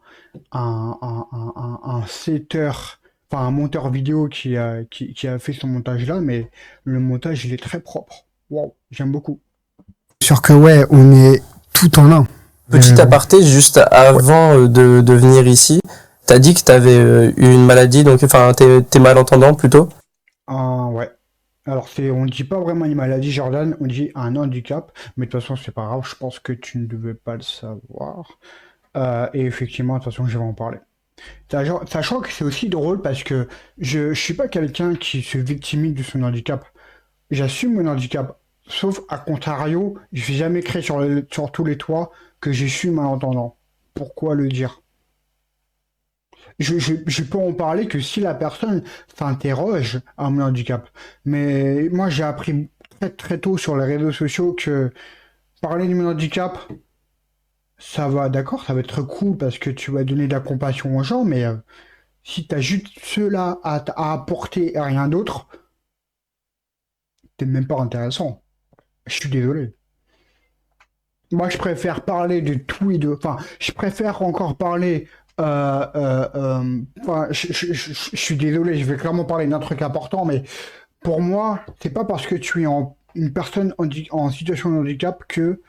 setter, enfin un monteur vidéo qui a fait ce montage-là, mais le montage, il est très propre. Waouh, j'aime beaucoup. sûr que ouais, on est tout en un. Petit aparté, juste avant de venir ici, t'as dit que t'avais eu une maladie, donc enfin t'es malentendant plutôt. Ah ouais. Alors, on ne dit pas vraiment une maladie, Jordan, on dit un handicap, mais de toute façon, c'est pas grave, je pense que tu ne devais pas le savoir. Et effectivement, de toute façon, je vais en parler. Sachant que c'est aussi drôle parce que je suis pas quelqu'un qui se victimise de son handicap. J'assume mon handicap. Sauf à contrario, je vais jamais créer sur tous les toits que je suis malentendant. Pourquoi le dire? Je peux en parler que si la personne s'interroge à mon handicap. Mais moi, j'ai appris très très tôt sur les réseaux sociaux que parler de mon handicap, ça va, d'accord, ça va être cool parce que tu vas donner de la compassion aux gens, mais si tu as juste cela à apporter et rien d'autre, t'es même pas intéressant. Je suis désolé. Moi, je préfère parler de tout et de... Enfin, je préfère encore parler... enfin, je suis désolé, je vais clairement parler d'un truc important, mais pour moi, c'est pas parce que tu es en une personne en situation de handicap que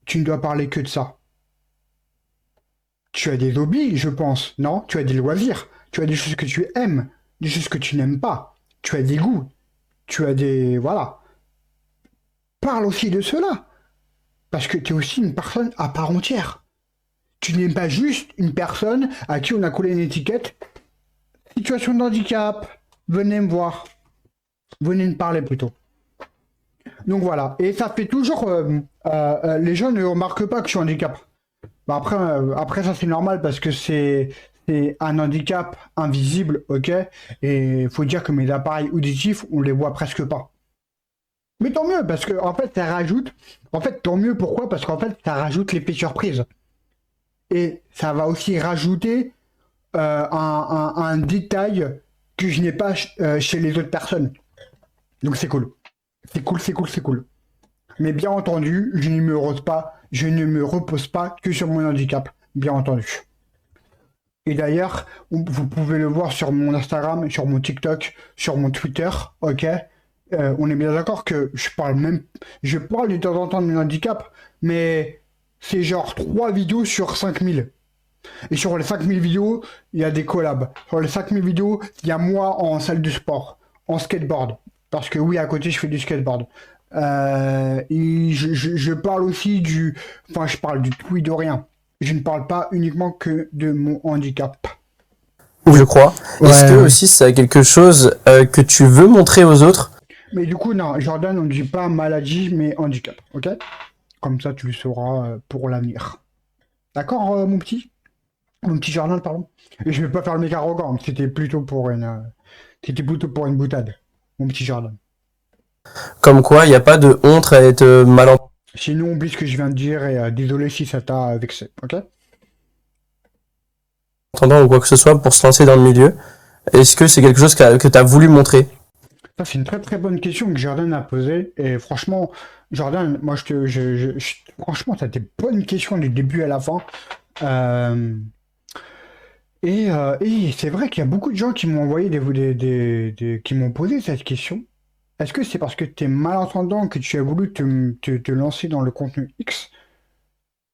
tu ne dois parler que de ça. Tu as des hobbies, je pense, non? Tu as des loisirs, tu as des choses que tu aimes, des choses que tu n'aimes pas. Tu as des goûts, tu as des... Voilà. Parle aussi de cela. Parce que tu es aussi une personne à part entière. Tu n'es pas juste une personne à qui on a collé une étiquette. Situation de handicap, venez me voir. Venez me parler plutôt. Donc voilà. Et ça fait toujours... les gens ne remarquent pas que je suis handicap. Bah après ça c'est normal parce que c'est un handicap invisible, ok? Et il faut dire que mes appareils auditifs, on les voit presque pas. Mais tant mieux, parce que en fait, ça rajoute. En fait, tant mieux, pourquoi? Parce qu'en fait, ça rajoute l'effet surprise. Et ça va aussi rajouter un détail que je n'ai pas chez les autres personnes. Donc c'est cool. C'est cool, c'est cool, c'est cool. Mais bien entendu, je ne me repose pas que sur mon handicap. Bien entendu. Et d'ailleurs, vous pouvez le voir sur mon Instagram, sur mon TikTok, sur mon Twitter, ok? On est bien d'accord que je parle de temps en temps de mon handicap, mais c'est genre 3 vidéos sur 5000. Et sur les 5000 vidéos, il y a des collabs. Sur les 5000 vidéos, il y a moi en salle de sport, en skateboard. Parce que oui, à côté, je fais du skateboard. Et je parle aussi Enfin, je parle du tout et de rien. Je ne parle pas uniquement que de mon handicap. Je crois. Ouais. Est-ce que aussi c'est quelque chose que tu veux montrer aux autres? Mais du coup, non, Jordan, on ne dit pas maladie, mais handicap, ok? Comme ça, tu le sauras pour l'avenir. D'accord, mon petit? Mon petit Jordan, pardon. Et je vais pas faire le mec arrogant, c'était plutôt pour une boutade, mon petit Jordan. Comme quoi, il n'y a pas de honte à être malentendu. Sinon, oublie ce que je viens de dire et désolé si ça t'a vexé, ok? Ou quoi que ce soit pour se lancer dans le milieu. Est-ce que c'est quelque chose que tu as voulu montrer? Ça, c'est une très très bonne question que Jordan a posée. Et franchement, Jordan, moi, franchement, t'as des bonnes questions du début à la fin. Et c'est vrai qu'il y a beaucoup de gens qui m'ont envoyé qui m'ont posé cette question. Est-ce que c'est parce que tu es malentendant que tu as voulu te lancer dans le contenu X?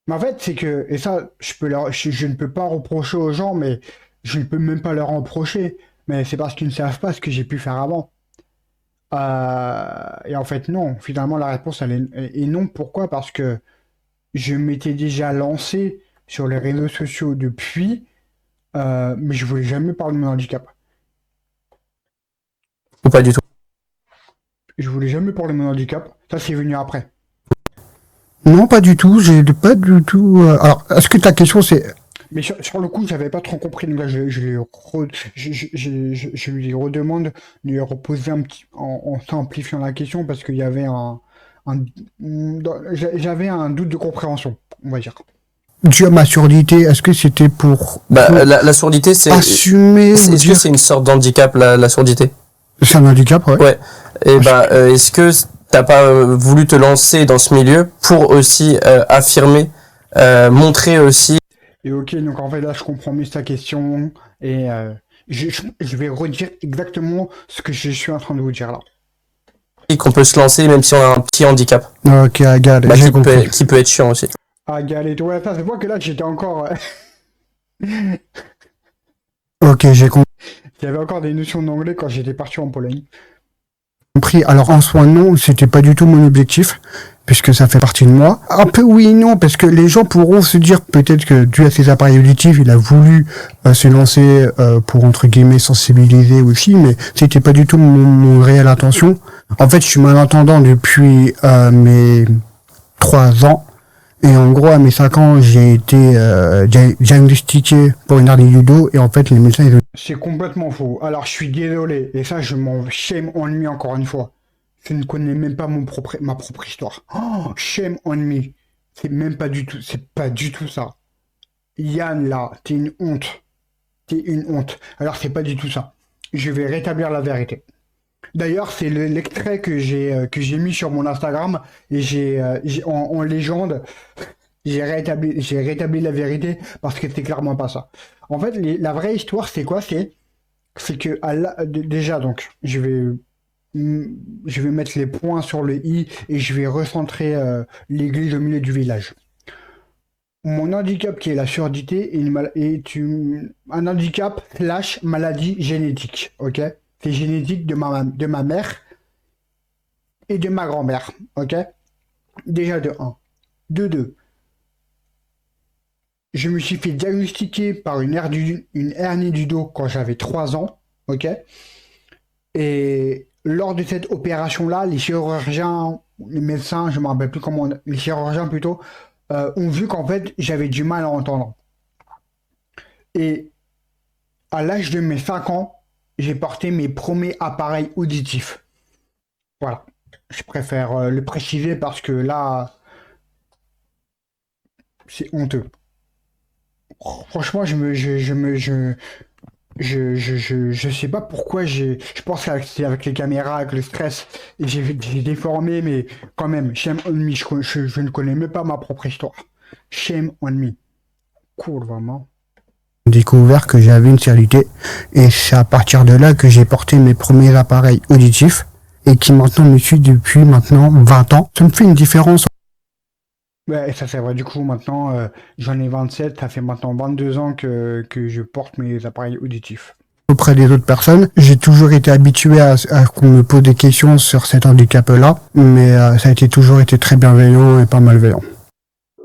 Mais en fait, c'est que, et ça, je ne peux pas reprocher aux gens, mais je ne peux même pas leur reprocher, mais c'est parce qu'ils ne savent pas ce que j'ai pu faire avant. Et en fait, non. Finalement, la réponse, elle est non. Pourquoi? Parce que je m'étais déjà lancé sur les réseaux sociaux depuis, mais je voulais jamais parler de mon handicap. Ou pas du tout? Je voulais jamais parler de mon handicap. Ça, c'est venu après. Non, pas du tout. J'ai pas du tout. Alors, est-ce que ta question c'est Mais sur le coup, j'avais pas trop compris. Donc là, je lui redemande de lui reposer un petit en simplifiant la question parce qu'il y avait j'avais un doute de compréhension, on va dire. dû à ma surdité? Est-ce que c'était pour La surdité, c'est. assumer ou Est-ce que dire c'est une sorte d'handicap, la surdité? c'est un handicap, ouais. Ouais. Et est-ce que t'as pas voulu te lancer dans ce milieu pour aussi affirmer, montrer aussi. Et ok, donc en fait là, je comprends mieux ta question et je vais redire exactement ce que je suis en train de vous dire là. Qu'on peut se lancer même si on a un petit handicap. Ok, Agal, j'ai compris. Qui peut être chiant aussi. Ah, galette, ouais, ça, c'est moi que là, j'étais encore. Ok, j'ai J'avais encore des notions d'anglais quand j'étais parti en Pologne. compris. Alors en soi, non, c'était pas du tout mon objectif, puisque ça fait partie de moi. Un peu oui et non, parce que les gens pourront se dire peut-être que dû à ses appareils auditifs, il a voulu se lancer pour entre guillemets sensibiliser aussi, mais c'était pas du tout mon réelle intention. En fait, je suis malentendant depuis mes 3 ans. Et en gros, à mes 5 ans, j'ai été diagnostiqué pour une hernie du dos, et en fait, les médecins, ils ont... C'est complètement faux. Alors, je suis désolé, et ça, je m'en shame on me encore une fois. Je ne connais même pas ma propre histoire. Oh, shame on me. C'est pas du tout ça. Yann, là, t'es une honte. T'es une honte. Alors, c'est pas du tout ça. Je vais rétablir la vérité. D'ailleurs, c'est l'extrait que j'ai mis sur mon Instagram et en légende, j'ai rétabli la vérité parce que c'était clairement pas ça. En fait, la vraie histoire, c'est quoi? C'est que déjà, donc, je vais je vais mettre les points sur le i et je vais recentrer l'église au milieu du village. Mon handicap qui est la surdité un handicap / maladie génétique, ok? C'est génétique de ma mère et de ma grand-mère, ok? Déjà de 1. De 2. Je me suis fait diagnostiquer par une hernie du dos quand j'avais 3 ans, ok? Et lors de cette opération-là, les chirurgiens, les médecins, je me rappelle plus comment, les chirurgiens plutôt, ont vu qu'en fait j'avais du mal à entendre. Et à l'âge de mes 5 ans, j'ai porté mes premiers appareils auditifs. Voilà. Je préfère le préciser parce que là, c'est honteux. Franchement, je sais pas pourquoi je pense que c'est avec les caméras, avec le stress, et j'ai déformé, mais quand même, shame on me, je ne connais même pas ma propre histoire. Shame on me. Cool, vraiment. Découvert que j'avais une surdité et c'est à partir de là que j'ai porté mes premiers appareils auditifs et qui maintenant me suit depuis maintenant 20 ans. Ça me fait une différence. Ouais, ça c'est vrai, du coup, maintenant, j'en ai 27, ça fait maintenant 22 ans que je porte mes appareils auditifs. Auprès des autres personnes, j'ai toujours été habitué à qu'on me pose des questions sur cet handicap-là, mais ça a toujours été très bienveillant et pas malveillant.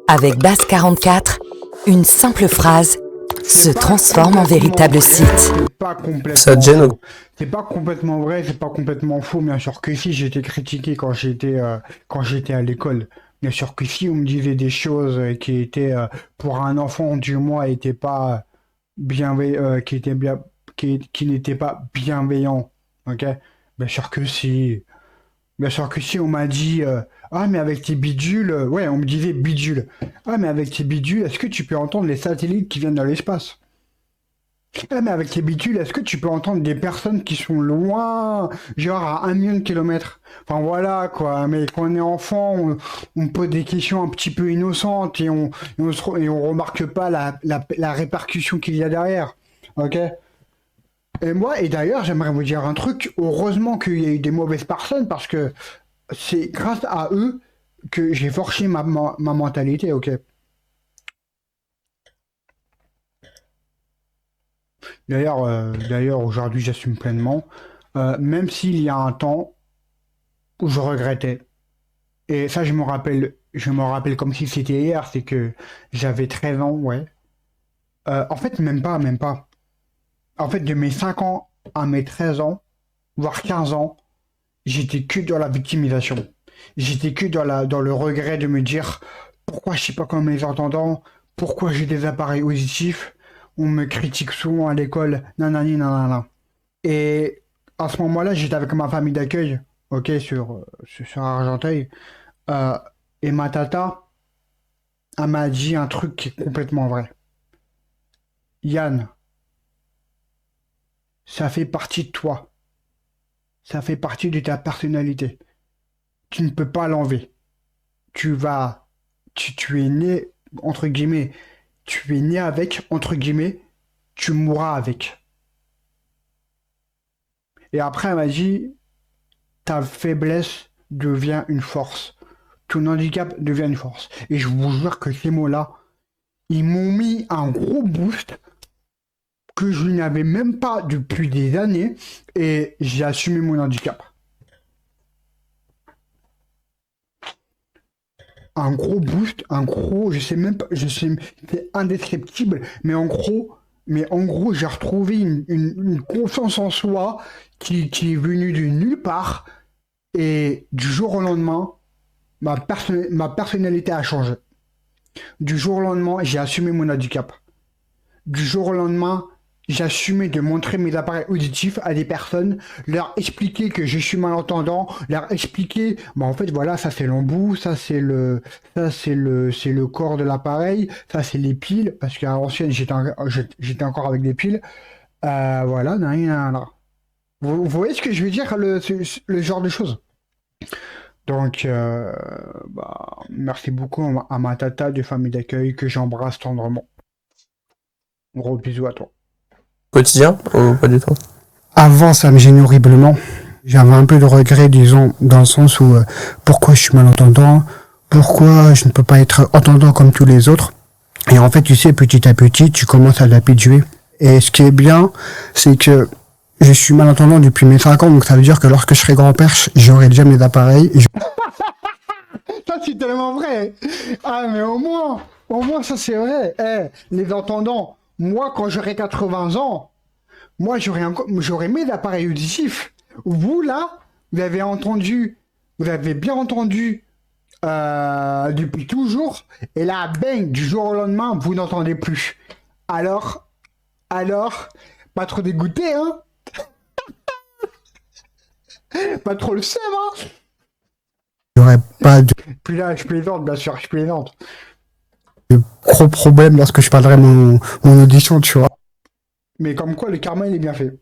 Avec Basse 44, une simple phrase se transforme en véritable site. C'est pas complètement Ça te gêne faux. C'est pas complètement vrai, c'est pas complètement faux. Bien sûr que si, j'étais critiqué quand j'étais à l'école. Bien sûr que si, on me disait des choses qui étaient pour un enfant du moins étaient pas qui n'étaient pas bienveillants. Ok? Bien sûr que si. Bien sûr que si, on m'a dit ah mais avec tes bidules, ouais, on me disait bidules. Ah mais avec tes bidules, est-ce que tu peux entendre les satellites qui viennent dans l'espace? Ah mais avec tes bidules, est-ce que tu peux entendre des personnes qui sont loin, genre à 1 million de kilomètres? Enfin voilà quoi, mais quand on est enfant, on pose des questions un petit peu innocentes et on remarque pas la répercussion qu'il y a derrière. Ok? Et moi, et d'ailleurs, j'aimerais vous dire un truc, heureusement qu'il y a eu des mauvaises personnes parce que c'est grâce à eux que j'ai forgé ma mentalité, ok? D'ailleurs, aujourd'hui, j'assume pleinement, même s'il y a un temps où je regrettais. Et ça, je me rappelle comme si c'était hier, c'est que j'avais 13 ans, ouais. En fait, même pas. En fait, de mes 5 ans à mes 13 ans, voire 15 ans, j'étais que dans la victimisation. J'étais que dans le regret de me dire pourquoi je suis pas comme les entendants, pourquoi j'ai des appareils auditifs, on me critique souvent à l'école, nanani, nanana. Et à ce moment-là, j'étais avec ma famille d'accueil, ok, sur Argenteuil, euh, et ma tata, elle m'a dit un truc qui est complètement vrai. Yann, ça fait partie de toi. Ça fait partie de ta personnalité. Tu ne peux pas l'enlever. Tu es né, entre guillemets, tu es né avec, entre guillemets, tu mourras avec. Et après, elle m'a dit, ta faiblesse devient une force. Ton handicap devient une force. Et je vous jure que ces mots-là, ils m'ont mis un gros boost que je n'avais même pas depuis des années et j'ai assumé mon handicap. Un gros boost, je sais même pas, c'est indescriptible, mais en gros, j'ai retrouvé une confiance en soi qui est venue de nulle part et du jour au lendemain, ma personnalité a changé. Du jour au lendemain, j'ai assumé mon handicap. Du jour au lendemain, j'ai assumé de montrer mes appareils auditifs à des personnes, leur expliquer que je suis malentendant, leur expliquer, bah en fait voilà, ça c'est l'embout, c'est le corps de l'appareil, ça c'est les piles, parce qu'à l'ancienne j'étais encore avec des piles, voilà, vous voyez ce que je veux dire, le genre de choses. Donc, merci beaucoup à ma tata de famille d'accueil que j'embrasse tendrement. Gros bisous à toi. Quotidien ou pas du tout? Avant, ça me gênait horriblement. J'avais un peu de regret, disons, dans le sens où pourquoi je suis malentendant, pourquoi je ne peux pas être entendant comme tous les autres. Et en fait, tu sais, petit à petit, tu commences à l'habituer. Et ce qui est bien, c'est que je suis malentendant depuis mes 5 ans, donc ça veut dire que lorsque je serai grand-père, j'aurai déjà mes appareils. Ça, c'est tellement vrai. Ah, mais au moins, ça, c'est vrai. Les entendants, moi, quand j'aurai 80 ans, moi, j'aurai mes appareils auditifs. Vous, là, vous avez bien entendu depuis toujours. Et là, bang, du jour au lendemain, vous n'entendez plus. Alors, pas trop dégoûté, hein? Pas trop le seum, hein? J'aurai pas de Puis là, je plaisante, bien sûr, je plaisante. gros problèmes lorsque je parlerai mon audition, tu vois. Mais comme quoi, le karma, il est bien fait.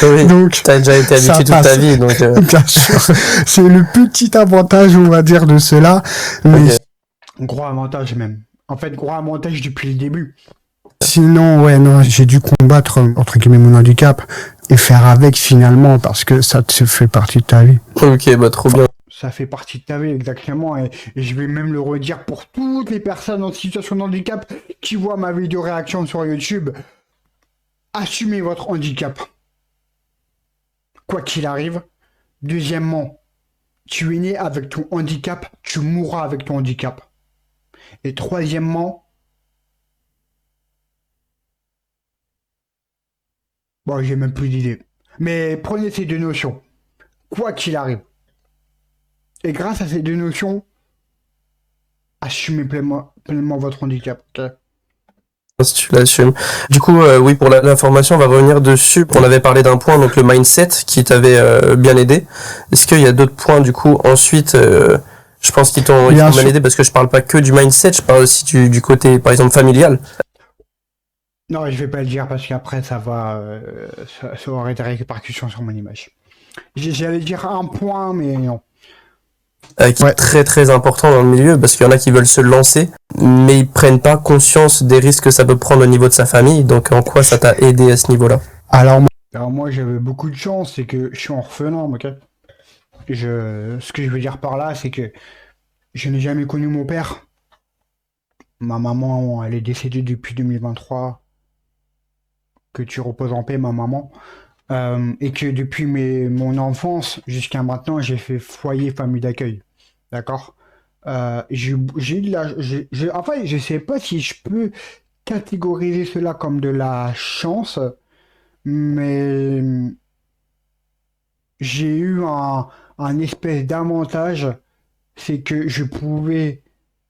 Oui, Donc, t'as déjà été ça habitué toute ta passe. vie, donc Bien sûr, c'est le petit avantage, on va dire, de cela. Mais ok. Gros avantage, même. En fait, gros avantage depuis le début. sinon, ouais, non, j'ai dû combattre, entre guillemets, mon handicap et faire avec finalement parce que ça te fait partie de ta vie. Ok, bah trop bien. Ça fait partie de ta vie, exactement. Et je vais même le redire pour toutes les personnes en situation de handicap qui voient ma vidéo réaction sur YouTube. Assumez votre handicap. Quoi qu'il arrive. Deuxièmement, tu es né avec ton handicap, tu mourras avec ton handicap. Et troisièmement, bon, j'ai même plus d'idées. Mais prenez ces deux notions. Quoi qu'il arrive. Et grâce à ces deux notions, assumez pleinement votre handicap. Ok. Si tu l'assumes. Du coup, oui, pour l'information, on va revenir dessus. On avait parlé d'un point, donc le mindset, qui t'avait bien aidé. Est-ce qu'il y a d'autres points, du coup, ensuite, je pense qu'ils t'ont Bien bien sûr. aidé parce que je parle pas que du mindset, je parle aussi du côté, par exemple, familial. Non, je vais pas le dire parce qu'après ça aurait des répercussions sur mon image. J'allais dire un point, mais non. Qui Ouais. est très très important dans le milieu parce qu'il y en a qui veulent se lancer mais ils prennent pas conscience des risques que ça peut prendre au niveau de sa famille, donc en quoi ça t'a aidé à ce niveau-là? Alors, Alors moi j'avais beaucoup de chance, c'est que je suis orphelin, ok. Ce que je veux dire par là, c'est que je n'ai jamais connu mon père. Ma maman, elle est décédée depuis 2023. Que tu reposes en paix, ma maman. Et que depuis mon enfance jusqu'à maintenant, j'ai fait foyer famille d'accueil. D'accord? J'ai eu de la. Enfin, je sais pas si je peux catégoriser cela comme de la chance, mais j'ai eu un espèce d'avantage, c'est que je pouvais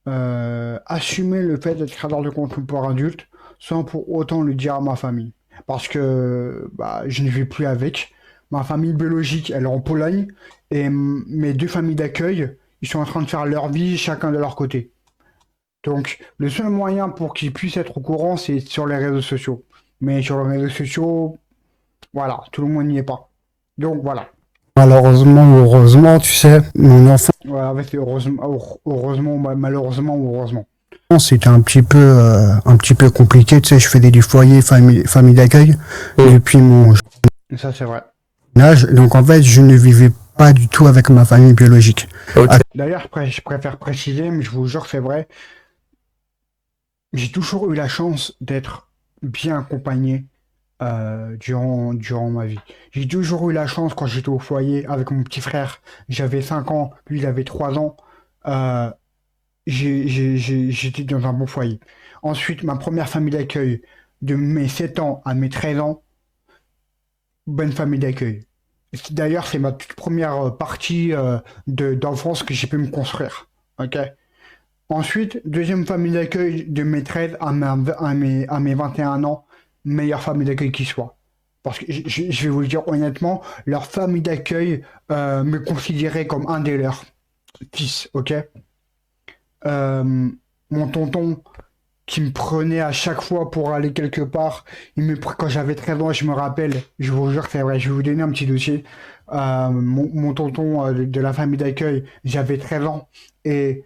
assumer le fait d'être créateur de contenu pour adultes sans pour autant le dire à ma famille. Parce que bah, je ne vis plus avec. Ma famille biologique, elle est en Pologne, et mes deux familles d'accueil, ils sont en train de faire leur vie chacun de leur côté. Donc, le seul moyen pour qu'ils puissent être au courant, c'est sur les réseaux sociaux. Mais sur les réseaux sociaux, voilà, tout le monde n'y est pas. Donc voilà. malheureusement ou heureusement, tu sais, mon enfant, Voilà, avec heureusement, malheureusement ou heureusement. c'était un petit peu compliqué. Tu sais, je faisais du foyer famille d'accueil depuis mon Ça, c'est vrai. jeune âge. Donc, en fait, je ne vivais pas du tout avec ma famille biologique. Ok. D'ailleurs, je préfère préciser, mais je vous jure, c'est vrai. J'ai toujours eu la chance d'être bien accompagné durant ma vie. J'ai toujours eu la chance quand j'étais au foyer avec mon petit frère. J'avais 5 ans, lui il avait 3 ans. Euh, J'étais dans un bon foyer. Ensuite, ma première famille d'accueil, de mes 7 ans à mes 13 ans, bonne famille d'accueil. D'ailleurs, c'est ma toute première partie d'enfance que j'ai pu me construire. Ok? Ensuite, deuxième famille d'accueil de mes 13 à mes 21 ans, meilleure famille d'accueil qui soit. Parce que je vais vous le dire honnêtement, leur famille d'accueil me considérait comme un des leurs fils, ok? Mon tonton qui me prenait à chaque fois pour aller quelque part, quand j'avais 13 ans, je me rappelle, je vous jure que c'est vrai, je vais vous donner un petit dossier. Mon tonton de la famille d'accueil, j'avais 13 ans, et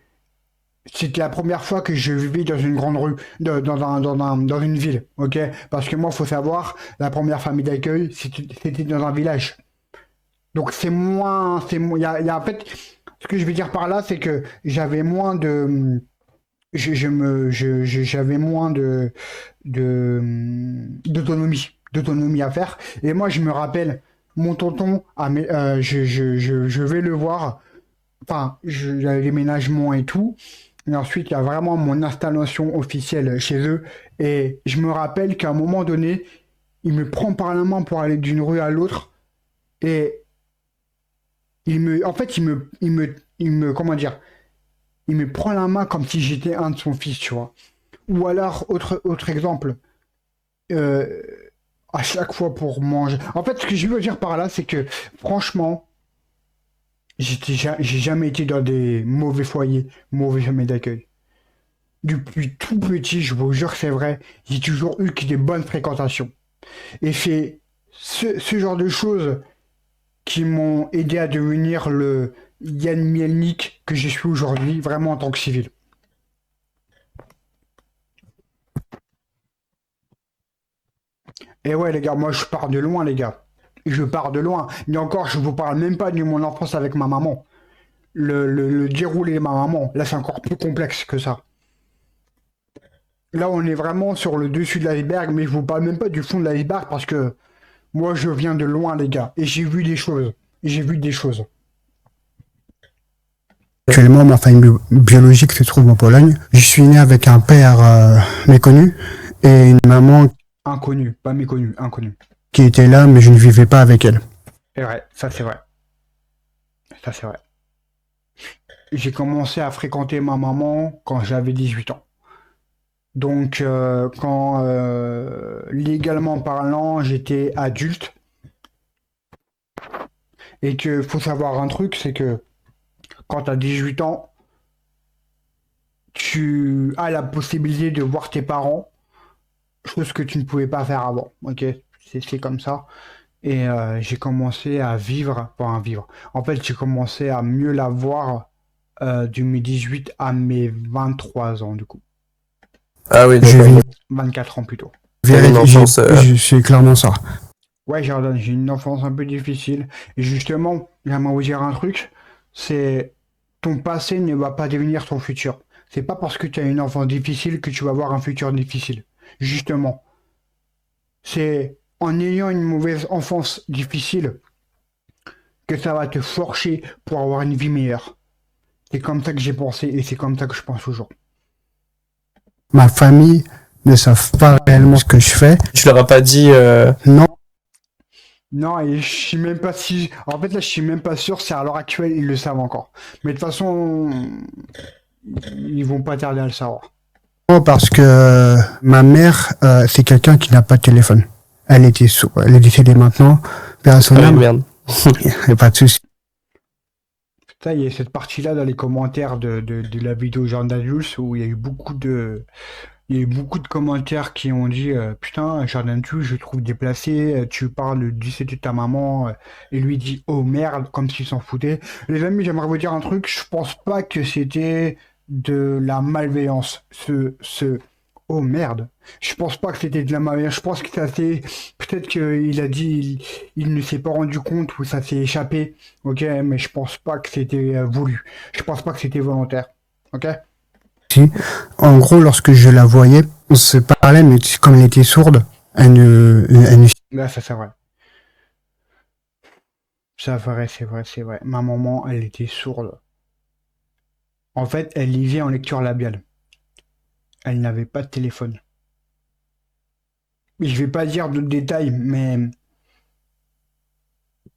c'était la première fois que je vivais dans une grande rue, dans une ville, ok? Parce que moi, faut savoir, la première famille d'accueil, c'était dans un village. Donc en fait, ce que je veux dire par là, c'est que j'avais moins de, j'avais moins d'autonomie à faire. Et moi, je me rappelle, mon tonton, je vais le voir. Enfin, il y a déménagement et tout. Et ensuite, il y a vraiment mon installation officielle chez eux. Et je me rappelle qu'à un moment donné, il me prend par la main pour aller d'une rue à l'autre. Et en fait, comment dire, il me prend la main comme si j'étais un de son fils, tu vois. Ou alors, autre exemple, euh, à chaque fois pour manger. En fait, ce que je veux dire par là, c'est que, franchement, j'ai jamais été dans des mauvais foyers, mauvais familles d'accueil. Depuis tout petit, je vous jure que c'est vrai, j'ai toujours eu que des bonnes fréquentations. Et c'est ce genre de choses qui m'ont aidé à devenir le Yann Mielnik que je suis aujourd'hui, vraiment en tant que civil. Et ouais, les gars, moi je pars de loin, les gars. Je pars de loin. Mais encore, je vous parle même pas de mon enfance avec ma maman. Le déroulé de ma maman, là c'est encore plus complexe que ça. Là, on est vraiment sur le dessus de l'iceberg, mais je vous parle même pas du fond de l'iceberg parce que moi, je viens de loin, les gars, et j'ai vu des choses. J'ai vu des choses. Actuellement, ma famille biologique se trouve en Pologne. Je suis né avec un père méconnu et une maman Inconnu, pas méconnu, inconnu. qui était là, mais je ne vivais pas avec elle. C'est vrai, ça c'est vrai. Ça c'est vrai. J'ai commencé à fréquenter ma maman quand j'avais 18 ans. Donc, quand légalement parlant, j'étais adulte. Et que faut savoir un truc, c'est que quand tu as 18 ans, tu as la possibilité de voir tes parents, chose que tu ne pouvais pas faire avant. Ok, c'est comme ça. Et j'ai commencé à vivre, pas à vivre. En fait, j'ai commencé à mieux la voir de mes 18 à mes 23 ans, du coup. Ah oui, Je d'accord. vis 24 ans plutôt. T'avais une enfance, c'est clairement ça. Ouais, Jordan, j'ai une enfance un peu difficile. Et justement, j'aimerais vous dire un truc, c'est ton passé ne va pas devenir ton futur. C'est pas parce que tu as une enfance difficile que tu vas avoir un futur difficile. Justement, c'est en ayant une mauvaise enfance difficile que ça va te forger pour avoir une vie meilleure. C'est comme ça que j'ai pensé et c'est comme ça que je pense toujours. Ma famille ne savent pas réellement ce que je fais. tu leur as pas dit. Non, Non, et je suis même pas si. En fait, là, je suis même pas sûr si à l'heure actuelle ils le savent encore. Mais de toute façon, ils vont pas tarder à le savoir. parce que ma mère, c'est quelqu'un qui n'a pas de téléphone. Elle est décédée maintenant. Père à son Ah oui, âme, merde. il n'y a pas de souci. Putain, il y a cette partie-là dans les commentaires de la vidéo Jordan Jules où il y a eu beaucoup de commentaires qui ont dit putain, Jordan Jules, je trouve déplacé, tu parles du décès de ta maman et lui dit oh merde, comme s'il s'en foutait. Les amis, j'aimerais vous dire un truc, je pense pas que c'était de la malveillance. Oh merde. Je pense pas que c'était de la malveillance. Je pense que ça s'est. Peut-être qu'il a dit. Il ne s'est pas rendu compte ou ça s'est échappé. Ok, mais je pense pas que c'était voulu. Je pense pas que c'était volontaire. Ok? En gros, lorsque je la voyais, on se parlait, mais comme elle était sourde, elle ne Là, ça c'est vrai. C'est vrai, c'est vrai, c'est vrai. Ma maman, elle était sourde. En fait, elle lisait en lecture labiale. Elle n'avait pas de téléphone. Je vais pas dire de détails, mais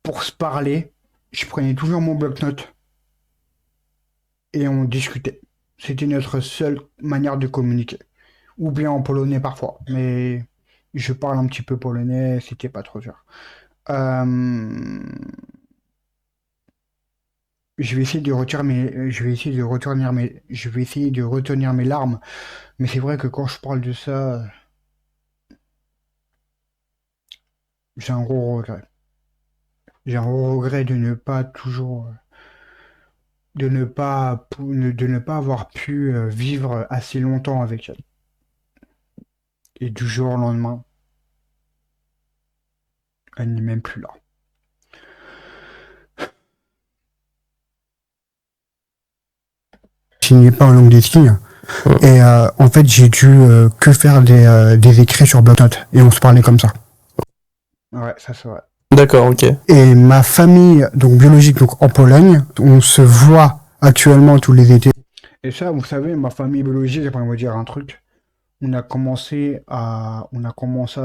pour se parler, je prenais toujours mon bloc-notes et on discutait. C'était notre seule manière de communiquer. Ou bien en polonais parfois, mais je parle un petit peu polonais, c'était pas trop dur. Euh, je vais essayer de retenir je vais essayer de retenir mes larmes, mais c'est vrai que quand je parle de ça, j'ai un gros regret. J'ai un gros regret de ne pas toujours, de ne pas avoir pu vivre assez longtemps avec elle. Et du jour au lendemain, elle n'est même plus là. Signé pas en langue des signes. Et en fait, j'ai dû que faire des écrits sur bloc-notes. Et on se parlait comme ça. Ouais, ça c'est vrai. D'accord, ok. Et ma famille, donc biologique, donc en Pologne, on se voit actuellement tous les étés. Et ça, vous savez, ma famille biologique, j'aimerais vous dire un truc. On a commencé à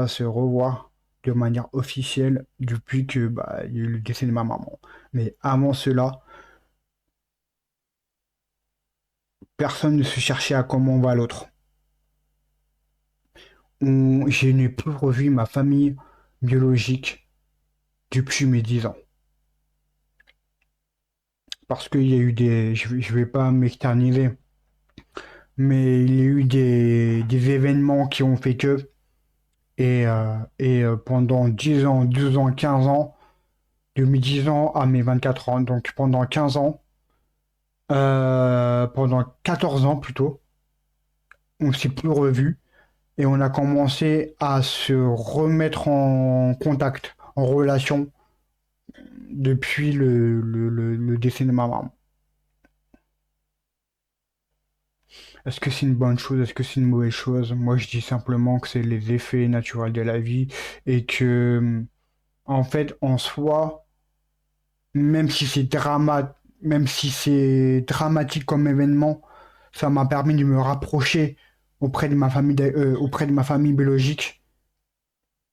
se revoir de manière officielle depuis que il y a eu le décès de ma maman. Mais avant cela, personne ne se cherchait à comment va l'autre. Je n'ai plus revu ma famille biologique depuis mes 10 ans. Parce qu'il y a eu je vais pas m'externiser, mais il y a eu des événements qui ont fait que, pendant 10 ans, 12 ans, 15 ans, de mes 10 ans à mes 24 ans, donc pendant 15 ans, pendant 14 ans plutôt, on s'est plus revus et on a commencé à se remettre en contact, en relation depuis le décès de ma maman. Est-ce que c'est une bonne chose? Est-ce que c'est une mauvaise chose? Moi, je dis simplement que c'est les effets naturels de la vie et que, en fait, en soi, même si c'est même si c'est dramatique comme événement, ça m'a permis de me rapprocher auprès de ma famille biologique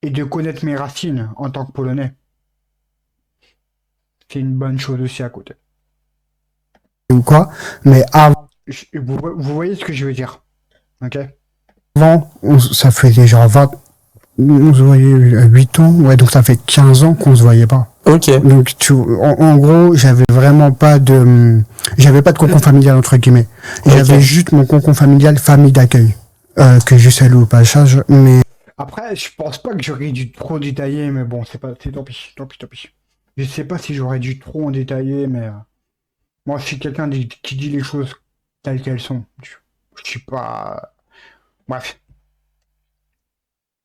et de connaître mes racines en tant que Polonais. C'est une bonne chose aussi à côté. Ou quoi. Mais Vous voyez ce que je veux dire? Ok? avant, ça faisait genre 20, on se voyait 8 ans, ouais, donc ça fait 15 ans qu'on se voyait pas. Ok. Donc, en gros, j'avais pas de cocon familial, entre guillemets. J'avais juste mon cocon familial, famille d'accueil, que je salue au passage, mais Après, je pense pas que j'aurais dû trop détailler, mais bon, c'est tant pis, tant pis, tant pis. Je sais pas si j'aurais dû trop en détailler, mais moi, je suis quelqu'un qui dit les choses telles qu'elles sont. Je suis pas. Bref.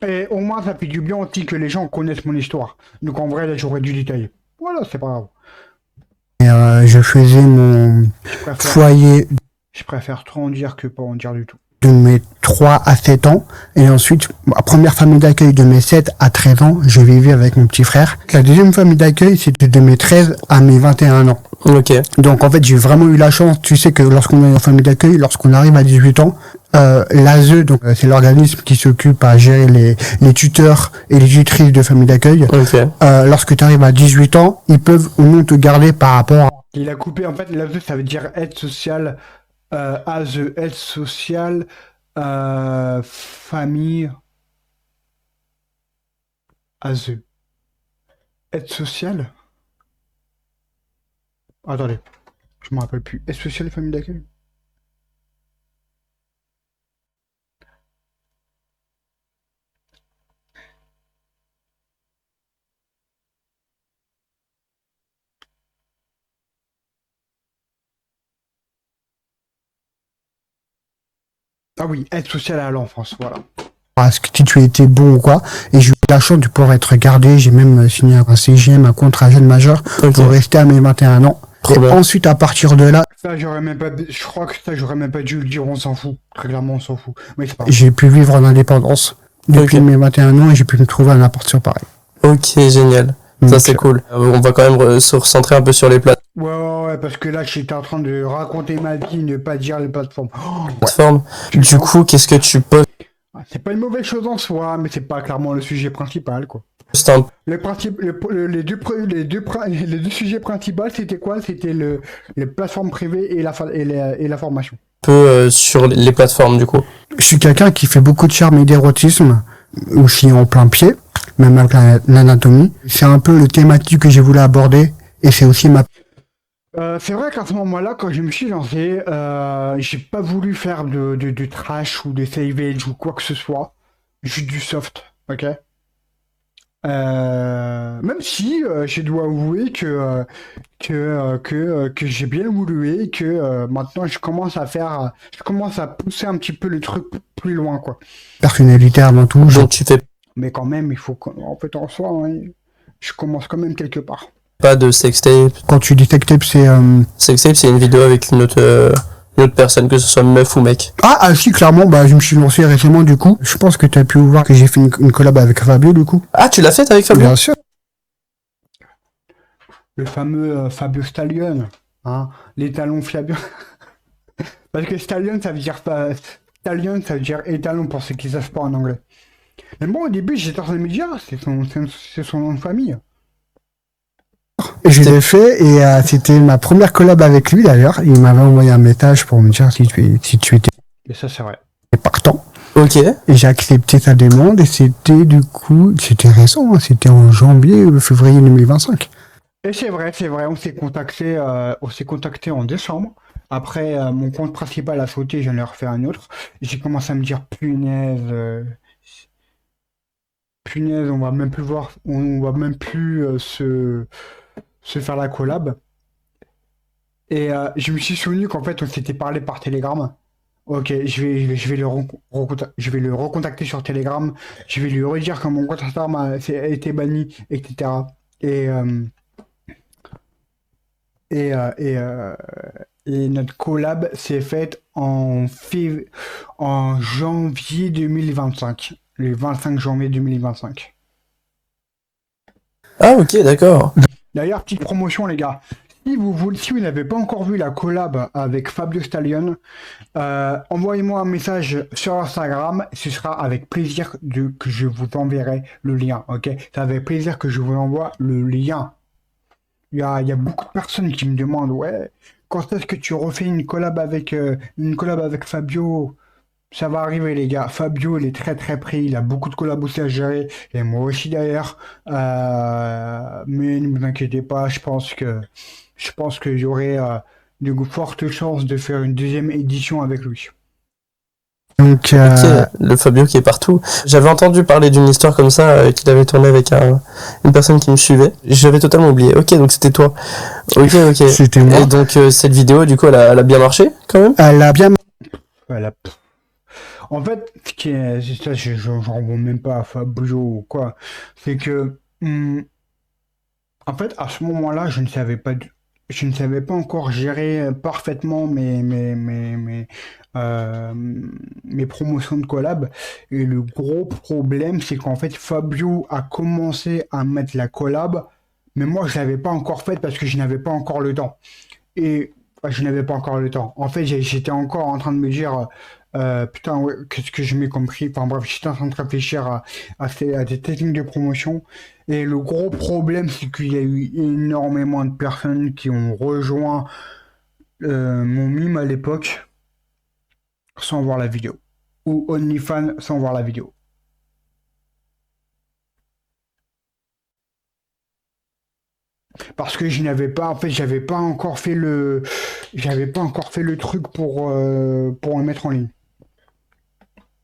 Et au moins, ça fait du bien aussi que les gens connaissent mon histoire. Donc en vrai, là, j'aurais dû détailler. Voilà, c'est pas grave. je faisais mon Je préfère, foyer je préfère trop en dire que pas en dire du tout. de mes 3 à 7 ans. Et ensuite, ma première famille d'accueil de mes 7 à 13 ans, je vivais avec mon petit frère. La deuxième famille d'accueil, c'était de mes 13 à mes 21 ans. Ok. Donc en fait, j'ai vraiment eu la chance. Tu sais que lorsqu'on est en famille d'accueil, lorsqu'on arrive à 18 ans, l'ASE, donc c'est l'organisme qui s'occupe à gérer les tuteurs et les tutrices de famille d'accueil. Ok. Lorsque tu arrives à 18 ans, ils peuvent ou non te garder par rapport Il a coupé, en fait, l'ASE, ça veut dire aide sociale, ASE, aide sociale, famille, ASE. Aide sociale? Attendez, je me rappelle plus. Aide sociale et famille d'accueil? Ah oui, aide sociale à l'enfance, voilà. à ce que si tu étais bon ou quoi. Et j'ai eu la chance de pouvoir être gardé. J'ai même signé un CGM, un contrat jeune majeur, Ok. pour rester à mes 21 ans. Trop Et bien. ensuite, à partir de là, Ça, je crois que ça, j'aurais même pas dû le dire, on s'en fout. Très clairement, on s'en fout. Mais c'est pas grave. j'ai pu vivre en indépendance depuis Ok. mes 21 ans et j'ai pu me trouver à n'importe sur Paris. Ok, génial. Ça, Donc, c'est cool. On va quand même se recentrer un peu sur les Ouais, parce que là, j'étais en train de raconter ma vie, ne pas dire les plateformes. Oh, plateformes. Du coup, qu'est-ce que tu postes c'est pas une mauvaise chose en soi, mais c'est pas clairement le sujet principal, quoi. un Le principe, les deux sujets principaux, c'était quoi? C'était les plateformes privées et la formation. peu sur les plateformes, du coup? je suis quelqu'un qui fait beaucoup de charme et d'érotisme, aussi en plein pied, même avec l'anatomie. C'est un peu le thématique que j'ai voulu aborder et c'est aussi ma... C'est vrai qu'à ce moment-là, quand je me suis lancé, j'ai pas voulu faire de trash ou de savage ou quoi que ce soit. Juste du soft, ok? Même si je dois avouer que j'ai bien évolué, que maintenant je commence à pousser un petit peu le truc plus loin, quoi. Personnalité avant tout. Donc tu fais Mais quand même, il faut en fait en soi, hein, je commence quand même quelque part. pas de sextape. Quand tu dis tape, c'est... Sextape, c'est une vidéo avec une autre personne, que ce soit meuf ou mec. Ah, si, clairement, bah, je me suis lancé récemment, du coup. Je pense que tu as pu voir que j'ai fait une collab avec Fabio, du coup. Ah, tu l'as faite avec Fabio? Bien sûr. Le fameux Fabio Stallion, hein, les talons Fabio. Parce que Stallion, ça veut dire pas... Stallion, ça veut dire étalon pour ceux qui savent pas en anglais. Mais bon, au début, j'étais en train de me dire, c'est son nom de famille. Je l'ai fait et c'était ma première collab avec lui, d'ailleurs. Il m'avait envoyé un message pour me dire si tu étais Et ça, c'est vrai. partant. Ok. Et j'ai accepté sa demande et c'était c'était récent, hein, c'était en janvier ou février 2025. Et c'est vrai, on s'est contacté en décembre. Après, mon compte principal a sauté, j'en ai refait un autre. J'ai commencé à me dire, punaise, on va même plus se faire la collab. Et je me suis souvenu qu'en fait, on s'était parlé par Telegram. Ok, je vais le recontacter sur Telegram. Je vais lui redire que mon compte Instagram a été banni, etc. Et, et, euh, et, euh, et notre collab s'est faite en janvier 2025. Le 25 janvier 2025. Ah, ok, d'accord. D'ailleurs, petite promotion, les gars. Si vous n'avez pas encore vu la collab avec Fabio Stallion, envoyez-moi un message sur Instagram. Ce sera avec plaisir que je vous enverrai le lien. Ok, c'est avec plaisir que je vous envoie le lien. Il y a beaucoup de personnes qui me demandent, ouais, quand est-ce que tu refais une collab avec Fabio? Ça va arriver, les gars. Fabio, il est très très pris. Il a beaucoup de collabs aussi à gérer. Et moi aussi d'ailleurs. Mais ne vous inquiétez pas, je pense que j'aurai de fortes chances de faire une deuxième édition avec lui. Donc, Ok, le Fabio qui est partout. J'avais entendu parler d'une histoire comme ça, qu'il avait tourné avec une personne qui me suivait. J'avais totalement oublié. Ok, donc c'était toi. Ok. c'était moi. Et donc cette vidéo, du coup, elle a bien marché quand même? Elle a bien... Voilà. En fait, c'est ça, j'en remonte même pas à Fabio ou quoi. C'est que, en fait, à ce moment-là, je ne savais pas encore gérer parfaitement mes promotions de collab. Et le gros problème, c'est qu'en fait, Fabio a commencé à mettre la collab, mais moi, je l'avais pas encore faite parce que je n'avais pas encore le temps. Et je n'avais pas encore le temps. En fait, j'étais encore en train de me dire, putain, ouais, qu'est-ce que je m'ai compris. Enfin bref, j'étais en train de réfléchir à des techniques de promotion. Et le gros problème, c'est qu'il y a eu énormément de personnes qui ont rejoint mon mime à l'époque sans voir la vidéo. Ou OnlyFans sans voir la vidéo. Parce que je n'avais pas, en fait, j'avais pas encore fait le truc pour le mettre en ligne.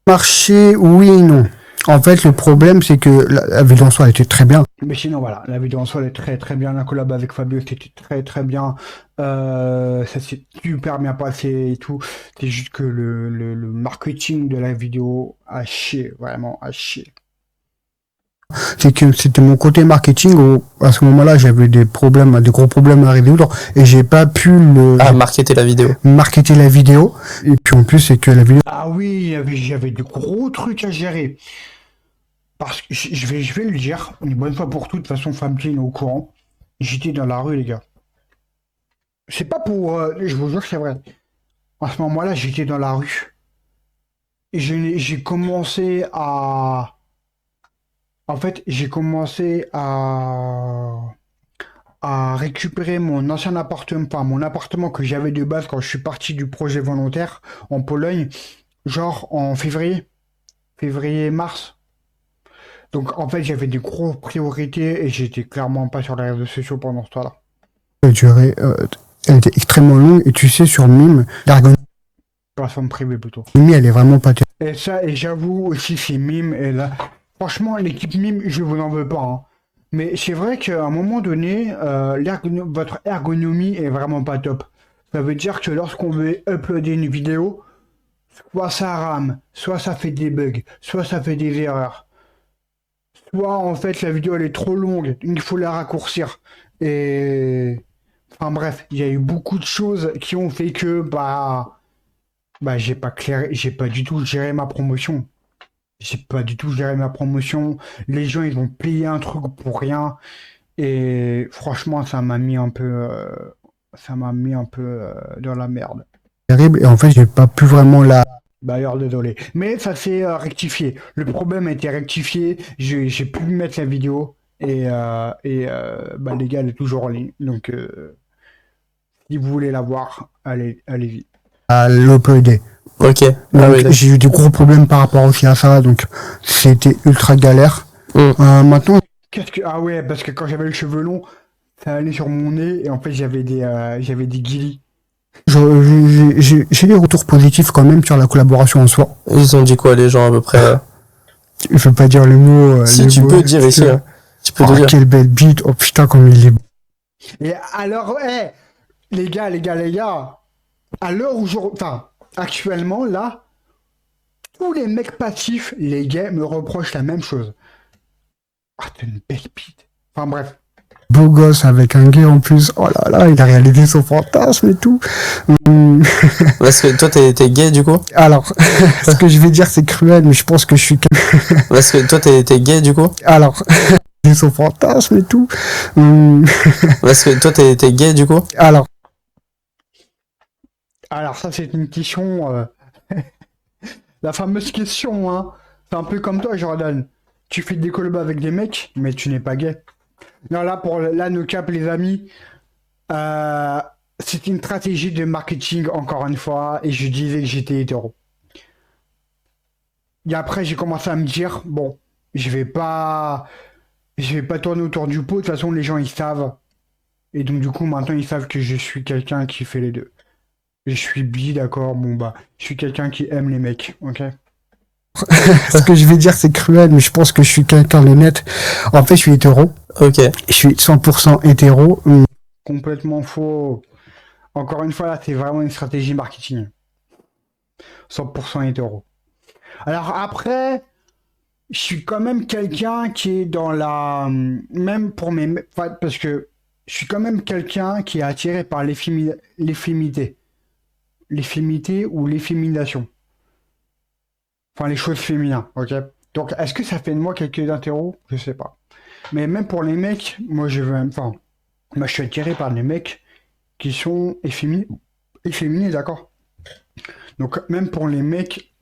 Marché, oui et non. En fait, le problème, c'est que la vidéo en soi, elle était très bien. Mais sinon, voilà, la vidéo en soi, elle est très très bien. La collab avec Fabio, c'était très très bien. Ça s'est super bien passé et tout. C'est juste que le marketing de la vidéo a chié, vraiment a chié. C'est que c'était mon côté marketing où, à ce moment-là, j'avais des gros problèmes à résoudre et j'ai pas pu Marketer la vidéo. marketer la vidéo. Et puis en plus, c'est que la vidéo... Ah oui, j'avais de gros trucs à gérer. Parce que je vais le dire, une bonne fois pour toutes, de toute façon, Fabien est au courant. J'étais dans la rue, les gars. C'est pas pour... je vous jure que c'est vrai. À ce moment-là, j'étais dans la rue. Et j'ai commencé à... En fait, j'ai commencé à récupérer mon ancien appartement, enfin mon appartement que j'avais de base quand je suis parti du projet volontaire en Pologne, genre en février-mars. Donc en fait, j'avais des grosses priorités et j'étais clairement pas sur les réseaux sociaux pendant ce temps-là. Elle était extrêmement longue et tu sais, sur Mime, l'ergonomie, Plateforme privée plutôt. elle est vraiment pas terrible. Et ça, et j'avoue aussi, c'est mime. Et là, franchement, l'équipe mime, je vous en veux pas, hein. Mais c'est vrai qu'à un moment donné, votre ergonomie est vraiment pas top. Ça veut dire que lorsqu'on veut uploader une vidéo, soit ça rame, soit ça fait des bugs, soit ça fait des erreurs. Soit en fait la vidéo elle est trop longue, il faut la raccourcir. Et enfin bref, il y a eu beaucoup de choses qui ont fait que j'ai pas du tout géré ma promotion. J'ai pas du tout géré ma promotion. Les gens ils ont payé un truc pour rien. Et franchement ça m'a mis un peu dans la merde. Terrible, et en fait, j'ai pas pu vraiment la. D'ailleurs, désolé. Mais ça s'est rectifié. Le problème a été rectifié. J'ai pu mettre la vidéo. Et les gars, elle est toujours en ligne. Donc, si vous voulez la voir, allez-y. À l'uploader. Ok. Donc, d'accord. j'ai eu des gros problèmes par rapport aussi à ça, donc c'était ultra galère. Maintenant, Ah ouais, parce que quand j'avais le cheveu long, ça allait sur mon nez. Et en fait, j'avais des guilis. j'ai des retours positifs quand même sur la collaboration en soi. Ils ont dit quoi les gens à peu près? Je veux pas dire le mot. Si les tu mots, peux dire ici, hein. Tu peux te dire. quelle belle bite, oh putain, comme il est. Et alors, les gars, à l'heure où actuellement, là, tous les mecs passifs, les gays, me reprochent la même chose. Ah, t'as une belle bite. Enfin, bref. Beau gosse avec un gay en plus, oh là là, il a réalisé son fantasme et tout. Parce que toi, t'es gay du coup? Alors, ce que je vais dire, c'est cruel, mais je pense que je suis. Parce que toi, t'es gay du coup? Alors, son fantasme et tout. Parce que toi, t'es gay du coup? Alors ça, c'est une question. La fameuse question, hein. C'est un peu comme toi, Jordan. Tu fais des collabs avec des mecs, mais tu n'es pas gay. Non, là, no cap, les amis. C'est une stratégie de marketing, encore une fois, et je disais que j'étais hétéro. Et après, j'ai commencé à me dire, bon, je vais pas tourner autour du pot, de toute façon, les gens, ils savent. Et donc, du coup, maintenant, ils savent que je suis quelqu'un qui fait les deux. Je suis bi, d'accord, je suis quelqu'un qui aime les mecs, ok? Ce que je vais dire, c'est cruel, mais je pense que je suis quelqu'un d'honnête. En fait, je suis hétéro. Ok. Je suis 100% hétéro. Complètement faux. Encore une fois, là, c'est vraiment une stratégie marketing. 100% hétéro. Alors après, je suis quand même quelqu'un qui est dans la... Même pour mes... Parce que je suis quand même quelqu'un qui est attiré par l'efféminité. L'efféminité ou l'effémination. Enfin, les choses féminines, ok? Donc, est-ce que ça fait de moi quelqu'un d'hétéro? Je sais pas. Mais même pour les mecs, moi, je suis attiré par les mecs qui sont efféminés, d'accord? Donc, même pour les mecs,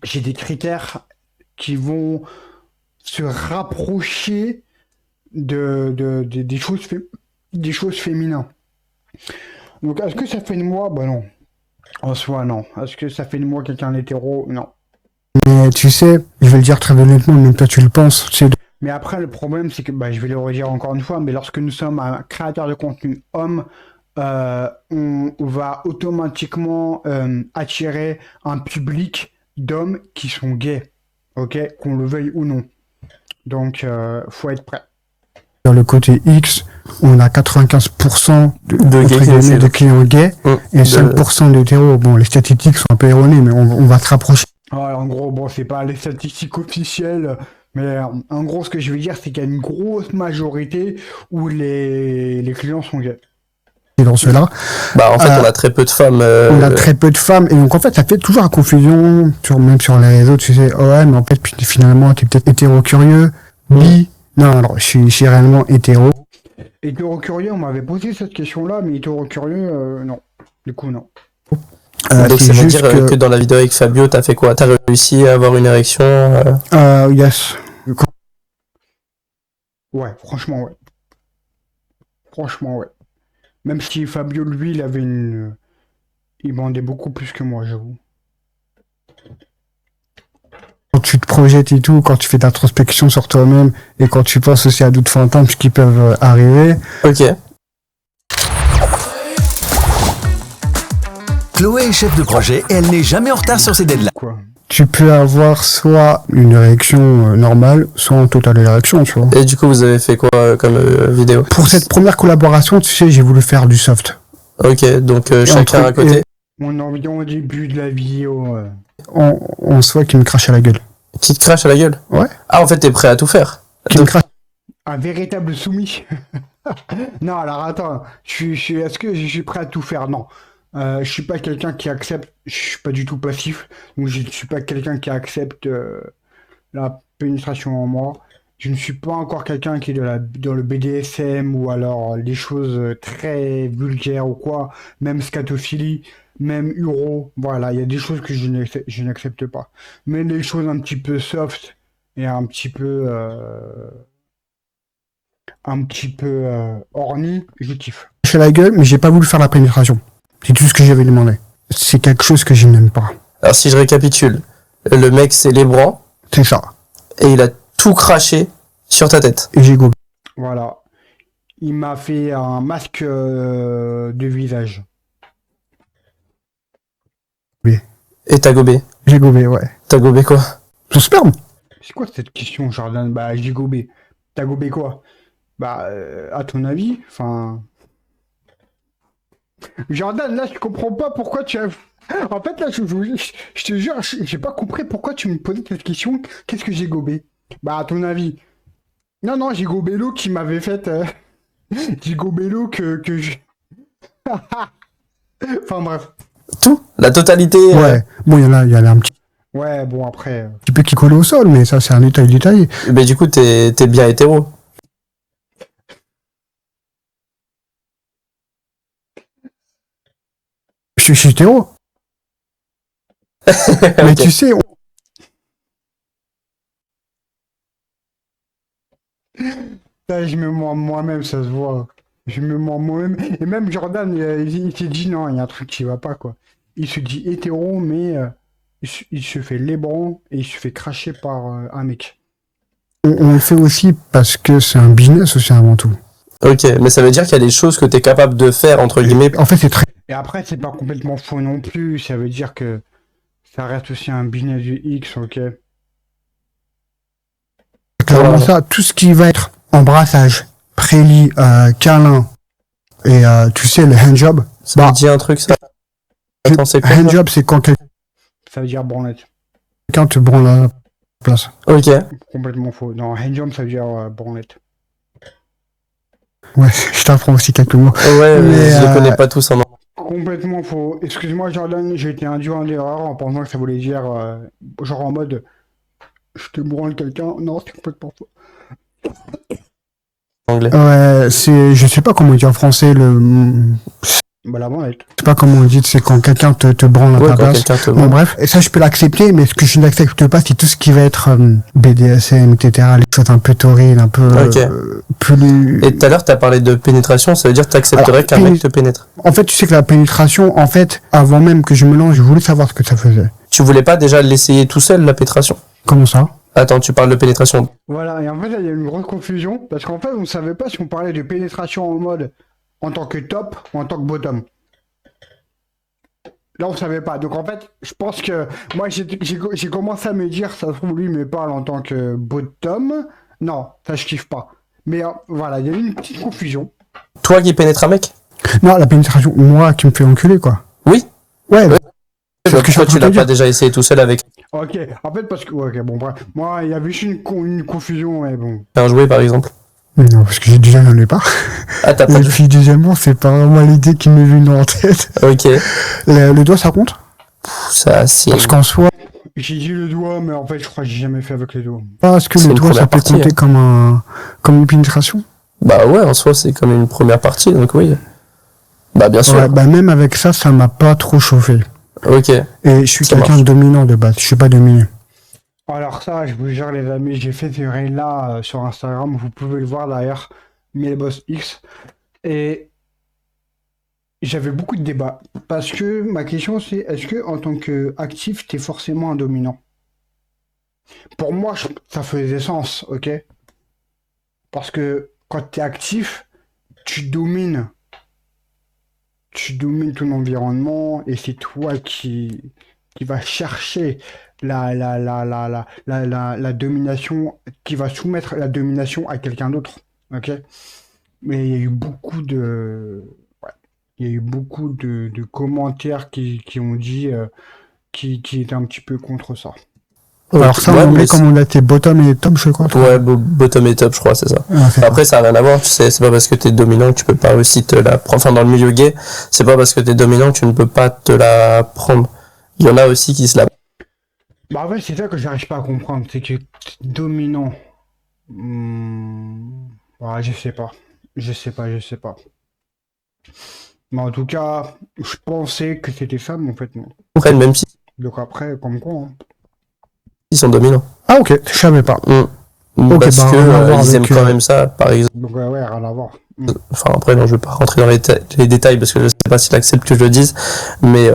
j'ai des critères qui vont se rapprocher des choses féminines. Donc, est-ce que ça fait de moi? Bah non. En soi, non. Est-ce que ça fait de moi quelqu'un d'hétéro? Non. Mais tu sais, je vais le dire très honnêtement, même toi tu le penses, Mais après, le problème, c'est que, je vais le redire encore une fois, mais lorsque nous sommes un créateur de contenu homme, on va automatiquement attirer un public d'hommes qui sont gays, ok? Qu'on le veuille ou non. Donc, faut être prêt. Dans le côté X, on a 95% de clients gays et 5% d'hétéros. Bon, les statistiques sont un peu erronées, mais on va se rapprocher. Ouais, en gros, c'est pas les statistiques officielles, mais en gros, ce que je veux dire, c'est qu'il y a une grosse majorité où les clients sont gays. Et dans cela, en fait, on a très peu de femmes. On a très peu de femmes, et donc en fait, ça fait toujours la confusion, même sur les réseaux, tu sais, ouais, mais en fait, puis, finalement, t'es peut-être hétéro-curieux, bi. Non, alors, je suis réellement hétéro. Hétéro-curieux, on m'avait posé cette question-là, mais hétéro-curieux, non. Du coup, non. Donc ça veut dire que dans la vidéo avec Fabio, t'as fait quoi? T'as réussi à avoir une érection? Yes. Ouais, franchement, ouais. Franchement, ouais. Même si Fabio, lui, il vendait beaucoup plus que moi, j'avoue. Quand tu te projettes et tout, quand tu fais de l'introspection sur toi-même, et quand tu penses aussi à d'autres fantômes qui peuvent arriver. Ok. Chloé est chef de projet et elle n'est jamais en retard sur ses deadlines. Quoi? tu peux avoir soit une réaction normale, soit en totale érection, tu vois. Et du coup, vous avez fait quoi comme vidéo? Pour cette première collaboration, tu sais, j'ai voulu faire du soft. Ok, donc chacun à côté. On en vient au début de la vidéo. On soit qui me crache à la gueule. Qui te crache à la gueule? Ouais. Ah, en fait, t'es prêt à tout faire. Qui me crache. Un véritable soumis. Non, alors attends, est-ce que je suis prêt à tout faire? Non. Je suis pas quelqu'un qui accepte, je suis pas du tout passif, donc je ne suis pas quelqu'un qui accepte la pénétration en moi. Je ne suis pas encore quelqu'un qui est dans le BDSM ou alors des choses très vulgaires ou quoi, même scatophilie, même uro. Voilà, il y a des choses que je n'accepte pas. Mais les choses un petit peu soft et un petit peu horny, je kiffe. À la gueule, mais j'ai pas voulu faire la pénétration. C'est tout ce que j'avais demandé. C'est quelque chose que je n'aime pas. Alors, si je récapitule, le mec, c'est les bras, C'est ça. et il a tout craché sur ta tête. Et j'ai gobé. Voilà. Il m'a fait un masque de visage. Et t'as gobé. J'ai gobé, ouais. T'as gobé quoi? Son sperme. C'est quoi cette question, Jordan? Bah, j'ai gobé. T'as gobé quoi? Bah, à ton avis, enfin... Jordan, là, je comprends pas pourquoi tu as... En fait, là, je te jure, j'ai pas compris pourquoi tu me posais cette question. Qu'est-ce que j'ai gobé? Bah, à ton avis. Non, non, j'ai gobé l'eau qui m'avait fait... J'ai gobé l'eau que je... Enfin, bref. Tout? La totalité? Ouais. Bon, il y en a un petit Ouais, bon, après... peu qui colle au sol, mais ça, c'est un détail détaillé. Mais du coup, t'es bien hétéro. Je suis hétéro. Mais Ok. tu sais, Là, je me mens moi-même, ça se voit. Je me mens moi-même. Et même Jordan, il s'est dit non, il y a un truc qui va pas, quoi. Il se dit hétéro, mais il se fait lébran et il se fait cracher par un mec. on le fait aussi parce que c'est un business aussi avant tout. Ok, mais ça veut dire qu'il y a des choses que t'es capable de faire, entre guillemets. En fait, c'est très... Et après, c'est pas complètement faux non plus. Ça veut dire que ça reste aussi un business du X, ok? clairement Ouais. ça. Tout ce qui va être embrassage, prélit, câlin, et tu sais, le handjob. Ça me dit un truc, ça. Attends, c'est quoi? Handjob, c'est quand Ça veut dire branlette. quelqu'un te branle à la place. Ok. Complètement faux. Non, handjob, ça veut dire branlette. Ouais, je t'apprends aussi quelques mots. Ouais, Mais, je les connais pas tous en anglais. Complètement faux. Excuse-moi, Jordan, j'ai été induit en erreur en pensant que ça voulait dire, genre en mode, je te branle quelqu'un. Non, c'est complètement faux. Ouais, je sais pas comment on dit en français, Bah, la branlette. je sais pas comment on dit, c'est quand quelqu'un te branle à Ouais, ta quand place. quelqu'un te Bon, voit. bref, et ça, je peux l'accepter, mais ce que je n'accepte pas, c'est tout ce qui va être BDSM, etc., les choses un peu torrides, un peu Ok. plus... Et tout à l'heure, t'as parlé de pénétration, ça veut dire que t'accepterais Alors, qu'un mec te pénètre. En fait, tu sais que la pénétration, en fait, avant même que je me lance, je voulais savoir ce que ça faisait. Tu voulais pas déjà l'essayer tout seul, la pénétration? Comment ça? Attends, tu parles de pénétration. Voilà, et en fait, là, il y a une grosse confusion, parce qu'en fait, on ne savait pas si on parlait de pénétration en mode en tant que top ou en tant que bottom. Là, on savait pas. Donc, en fait, je pense que moi, j'ai commencé à me dire, ça se trouve, lui me parle en tant que bottom. Non, ça, je kiffe pas. Mais voilà, il y a eu une petite confusion. Toi qui pénètres un mec? Non, la pénétration, moi qui me fais enculer, quoi. Oui. Ouais, Ouais. c'est ce que je suis en Pourquoi tu train de l'as te pas dire. déjà essayé tout seul avec Ok, en fait, parce que. Ok, bon, bref. Moi, il y avait juste une confusion, mais bon. un jouet, par exemple? Non, parce que j'ai déjà j'en ai pas. Ah, t'as pas Et de... puis, deuxièmement, c'est pas vraiment l'idée qui m'est venue en tête. Ok. Le doigt, ça compte? Ça, si. Parce qu'en soi, J'ai dit le doigt, mais en fait, je crois que j'ai jamais fait avec les doigts. est-ce que C'est le une doigt, ça première peut partie, compter hein. comme une pénétration? Bah ouais, en soi, c'est comme une première partie, donc oui. Bah bien sûr. Ouais, bah même avec ça, ça m'a pas trop chauffé. Ok. Et je suis Ça quelqu'un marche. de dominant de base, je suis pas dominé. Alors ça, je vous jure les amis, j'ai fait ce reel-là sur Instagram, vous pouvez le voir d'ailleurs, Boss X. Et j'avais beaucoup de débats. Parce que ma question c'est, est-ce que en tant qu'actif, t'es forcément un dominant? Pour moi, ça faisait sens, ok? Parce que quand t'es actif, tu domines. Tu domines ton environnement et c'est toi qui qui va chercher la domination, qui va soumettre la domination à quelqu'un d'autre. Ok? Mais il y a eu beaucoup de, ouais, il y a eu beaucoup de commentaires qui ont dit, qui étaient un petit peu contre ça. Alors ça, Ouais, on mais met comme on a été bottom et top, je crois. ouais, bottom et top, je crois, c'est ça. Ouais, c'est Après, ça n'a rien à voir, tu sais, c'est pas parce que t'es dominant que tu peux pas aussi te la prendre. Enfin, dans le milieu gay, c'est pas parce que t'es dominant que tu ne peux pas te la prendre. Il y en a aussi qui se la... Bah, en fait, c'est ça que j'arrive pas à comprendre, c'est que dominant. Ouais, je sais pas. Je sais pas. Mais en tout cas, je pensais que c'était ça, mais en fait, non. prennent, même s'ils Donc après, comme quoi, hein. sont dominants. Ah ok, je savais pas. Ok, Parce bah, que rien à voir ils aiment avec, quand même ça, par exemple. Donc ouais, rien à voir. Enfin, après, non, je vais pas rentrer dans les détails parce que je sais pas s'il accepte que je le dise, mais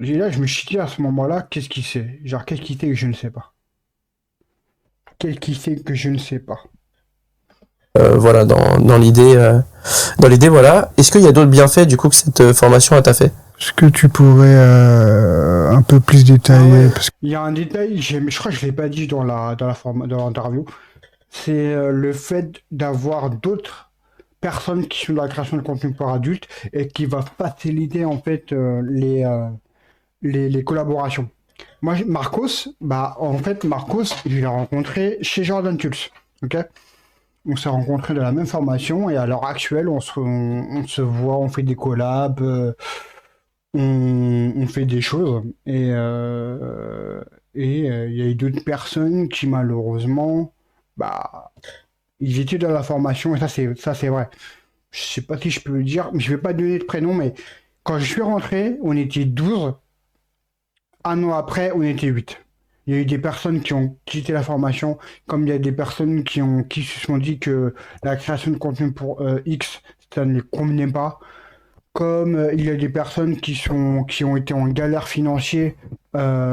Et là, je me suis dit à ce moment-là, qu'est-ce qu'il sait? Genre, qu'est-ce qu'il sait que je ne sais pas? Qu'est-ce qu'il sait que je ne sais pas? voilà, dans l'idée, voilà. Est-ce qu'il y a d'autres bienfaits, du coup, que cette formation t'a fait? Est-ce que tu pourrais un peu plus détailler Ah ouais. parce que... Il y a un détail, je crois que je l'ai pas dit dans l'interview, c'est le fait d'avoir d'autres personnes qui sont dans la création de contenu pour adultes et qui va faciliter en fait les collaborations. Moi, Marcos, bah en fait Marcos, je l'ai rencontré chez Jordan Tulse, ok? On s'est rencontrés de la même formation et à l'heure actuelle, on se voit, on fait des collabs, on fait des choses et il y a eu d'autres personnes qui malheureusement, bah, ils étaient dans la formation et ça c'est vrai. Je sais pas si je peux le dire, mais je vais pas donner de prénom, mais quand je suis rentré, on était 12. Un an après, on était 8. Il y a eu des personnes qui ont quitté la formation, comme il y a des personnes qui se sont dit que la création de contenu pour X, ça ne les convenait pas. Comme il y a des personnes qui ont été en galère financière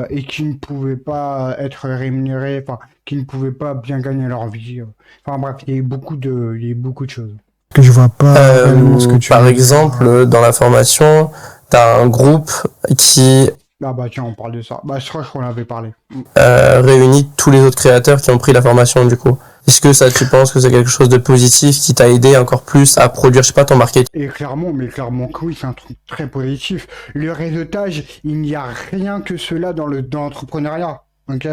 et qui ne pouvaient pas être rémunérées, enfin, qui ne pouvaient pas bien gagner leur vie. Enfin bref, il y a eu beaucoup de choses. que je vois pas réellement ce que tu Par veux dire. exemple, dans la formation, t'as un groupe qui Ah bah tiens, on parle de ça. Bah je crois qu'on avait parlé. réunit tous les autres créateurs qui ont pris la formation, du coup. Est-ce que ça, tu penses que c'est quelque chose de positif qui t'a aidé encore plus à produire, je sais pas, ton marketing? Et clairement, mais clairement que oui, c'est un truc très positif. Le réseautage, il n'y a rien que cela dans l'entrepreneuriat. Ok?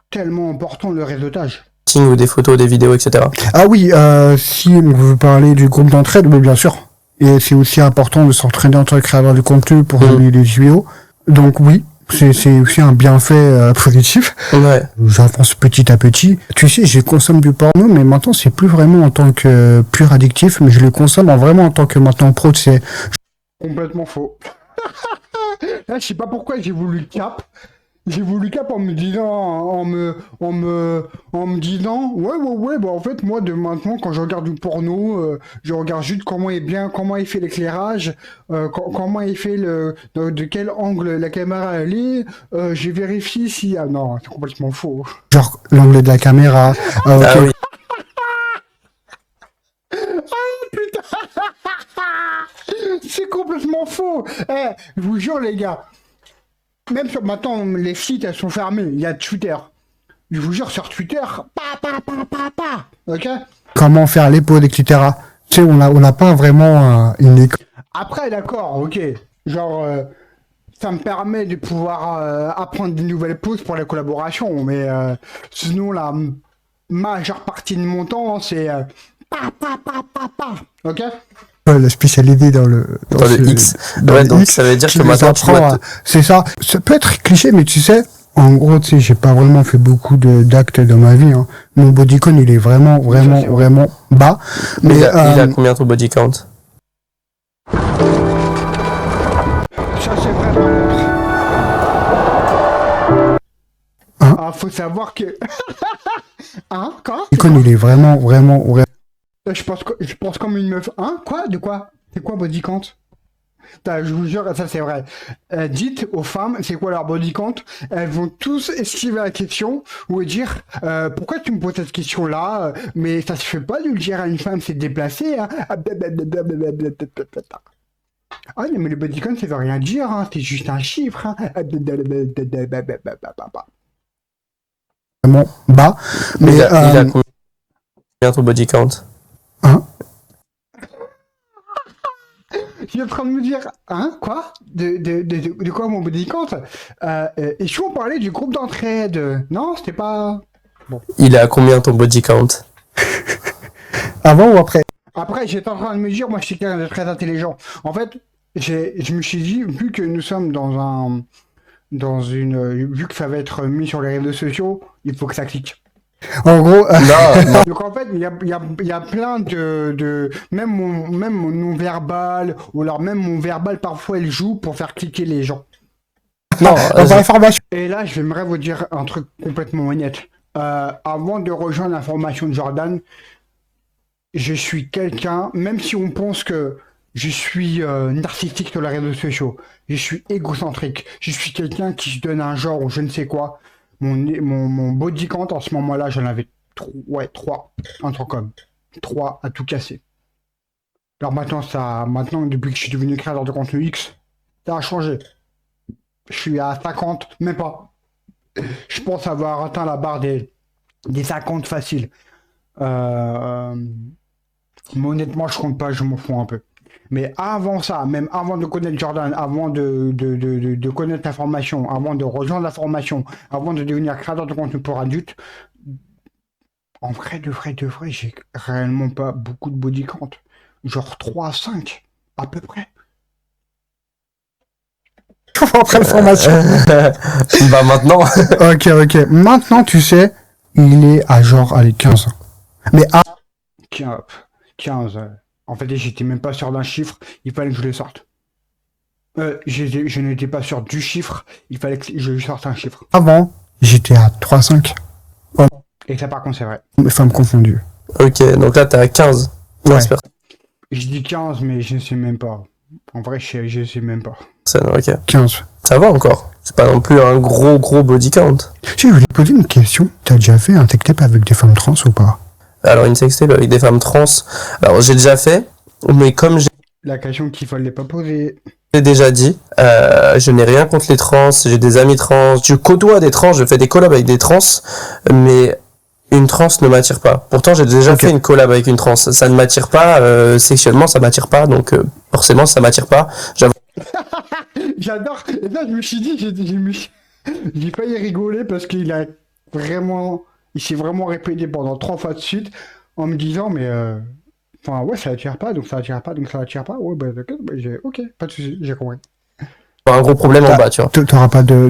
Tellement important le réseautage. Ou des photos, des vidéos, etc. Ah oui, si on veut parler du groupe d'entraide, mais bien sûr. Et c'est aussi important de s'entraîner entre les créateurs de contenu pour les JO. Donc oui, c'est aussi un bienfait positif. Ouais. J'avance petit à petit. Tu sais, je consomme du porno, mais maintenant c'est plus vraiment en tant que pur addictif, mais je le consomme vraiment en tant que maintenant pro, tu sais. Complètement faux. Là, je sais pas pourquoi j'ai voulu le cap. J'ai voulu cap en me disant, en me disant, ouais, bah en fait, moi, de maintenant, quand je regarde du porno, je regarde juste comment il fait l'éclairage, comment il fait de quel angle la caméra elle est, je vérifie si, ah non, c'est complètement faux. Genre l'angle de la caméra. Ah ok. oui. C'est complètement faux. Eh, je vous jure, les gars. Même sur maintenant, les sites, elles sont fermées. Il y a Twitter. Je vous jure, sur Twitter, ok? Comment faire les poses, etc. Tu sais, on n'a pas vraiment une école. Après, d'accord, ok. Genre, ça me permet de pouvoir apprendre de nouvelles poses pour les collaborations. Mais sinon, la majeure partie de mon temps, c'est ok? La spécialité dans le X. dans Ouais, le donc X, ça veut dire qui que nous maintenant tu apprend dois à- C'est ça. Ça peut être cliché, mais tu sais, en gros, tu sais, j'ai pas vraiment fait beaucoup d'actes dans ma vie. Hein. Mon bodycon, il est vraiment c'est vrai. bas. Mais il a combien ton body count? Ça, c'est vrai, par contre. Ah, faut savoir que. Hein? Quoi? bodycon, il est vraiment. Je pense comme une meuf. Hein? Quoi? De quoi? C'est quoi body count? Putain, je vous jure, ça c'est vrai. Dites aux femmes, c'est quoi leur body count? Elles vont tous esquiver la question ou dire pourquoi tu me poses cette question-là? Mais ça se fait pas de le dire à une femme, c'est déplacé. Hein? Ah non, mais le body count, ça veut rien dire, hein. C'est juste un chiffre, hein. Vraiment bas. Mais, Il a combien ton body count? hein, Tu es en train de me dire, hein, quoi? De quoi mon body count? Et si on parlait du groupe d'entraide? Non, c'était pas... Il a combien ton body count? avant ou après? Après, j'étais en train de me dire, moi, je suis quelqu'un de très intelligent. En fait, je me suis dit, vu que nous sommes vu que ça va être mis sur les réseaux sociaux, il faut que ça clique. En gros, Non, Donc en fait, il y a plein même mon non-verbal, ou alors même mon verbal, parfois, il joue pour faire cliquer les gens. non, on va information. Et là, j'aimerais vous dire un truc complètement honnête. Avant de rejoindre la formation de Jordan, je suis quelqu'un, même si on pense que je suis narcissique sur les réseaux sociaux, je suis égocentrique, je suis quelqu'un qui se donne un genre ou je ne sais quoi. Mon body count en ce moment-là, j'en avais trois, un truc comme 3 à tout casser. Alors maintenant, depuis que je suis devenu créateur de contenu X, ça a changé. Je suis à 50, même pas. Je pense avoir atteint la barre des 50 faciles. Mais honnêtement, je compte pas, je m'en fous un peu. Mais avant ça, même avant de connaître Jordan, avant de connaître la formation, avant de rejoindre la formation, avant de devenir créateur de contenu pour adultes, en vrai, de vrai, j'ai réellement pas beaucoup de body count. Genre 3 à 5, à peu près. Après la formation. bah maintenant. Ok. Maintenant, tu sais, il est à genre, allez, 15. Mais 15. En fait, j'étais même pas sûr d'un chiffre, il fallait que je le sorte. Je n'étais pas sûr du chiffre, il fallait que je sorte un chiffre. avant, j'étais à 3,5. Et ça, par contre, c'est vrai. Femmes confondues. Ok, donc là t'es à 15. Ouais. 15 Je dis 15, mais je ne sais même pas. En vrai, je sais même pas. personnes, ok. 15. Ça va encore. C'est pas non plus un gros body count. Si, je voulais poser une question. T'as déjà fait un tech-tape avec des femmes trans ou pas? Alors une sextape avec des femmes trans, alors j'ai déjà fait, mais comme j'ai La question qu'il fallait pas poser. déjà dit, je n'ai rien contre les trans, j'ai des amis trans, je côtoie des trans, je fais des collabs avec des trans, mais une trans ne m'attire pas. Pourtant j'ai déjà Ok. fait une collab avec une trans, ça ne m'attire pas, sexuellement ça m'attire pas, donc forcément ça m'attire pas. J'adore. Et là, je me suis dit, j'ai failli rigoler parce il s'est vraiment répété pendant 3 fois de suite en me disant, mais enfin, ouais, ça attire pas, donc ça attire pas, donc ça attire pas. Ouais, bah, d'accord, bah, ok, pas de soucis, j'ai compris. Un gros problème en bas, tu vois. T'auras pas de...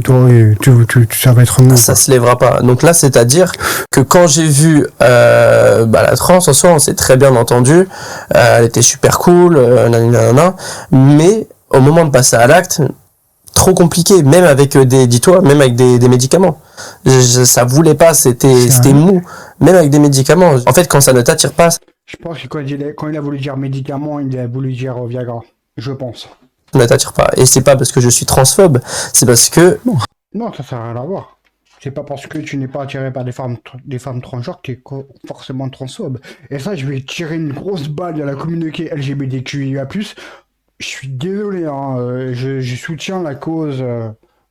ça va être mou. Ça se lèvera pas. Donc là, c'est-à-dire que quand j'ai vu la trans, en soi, on s'est très bien entendu, elle était super cool, nanana, mais au moment de passer à l'acte, trop compliqué, même avec même avec des médicaments. Ça voulait pas, c'était mou, même avec des médicaments. En fait, quand ça ne t'attire pas, ça Je pense que quand il a voulu dire médicament, il a voulu dire Viagra. Je pense. ne t'attire pas. Et c'est pas parce que je suis transphobe, c'est parce que Non, ça n'a rien à voir. C'est pas parce que tu n'es pas attiré par des femmes transgenres que tu es forcément transphobe. Et ça, je vais tirer une grosse balle à la communauté LGBTQIA+. Je suis désolé, hein, je soutiens la cause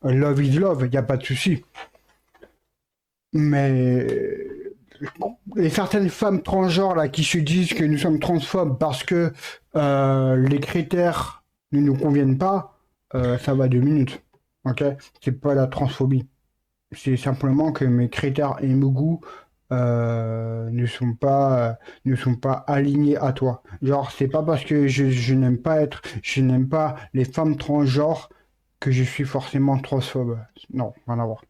Love is Love, il n'y a pas de souci. Mais les certaines femmes transgenres là, qui se disent que nous sommes transphobes parce que les critères ne nous conviennent pas, ça va 2 minutes. Ok? C'est pas la transphobie. C'est simplement que mes critères et mes goûts ne sont pas alignés à toi. Genre, c'est pas parce que je n'aime pas les femmes transgenres que je suis forcément transphobe. Non, rien à voir.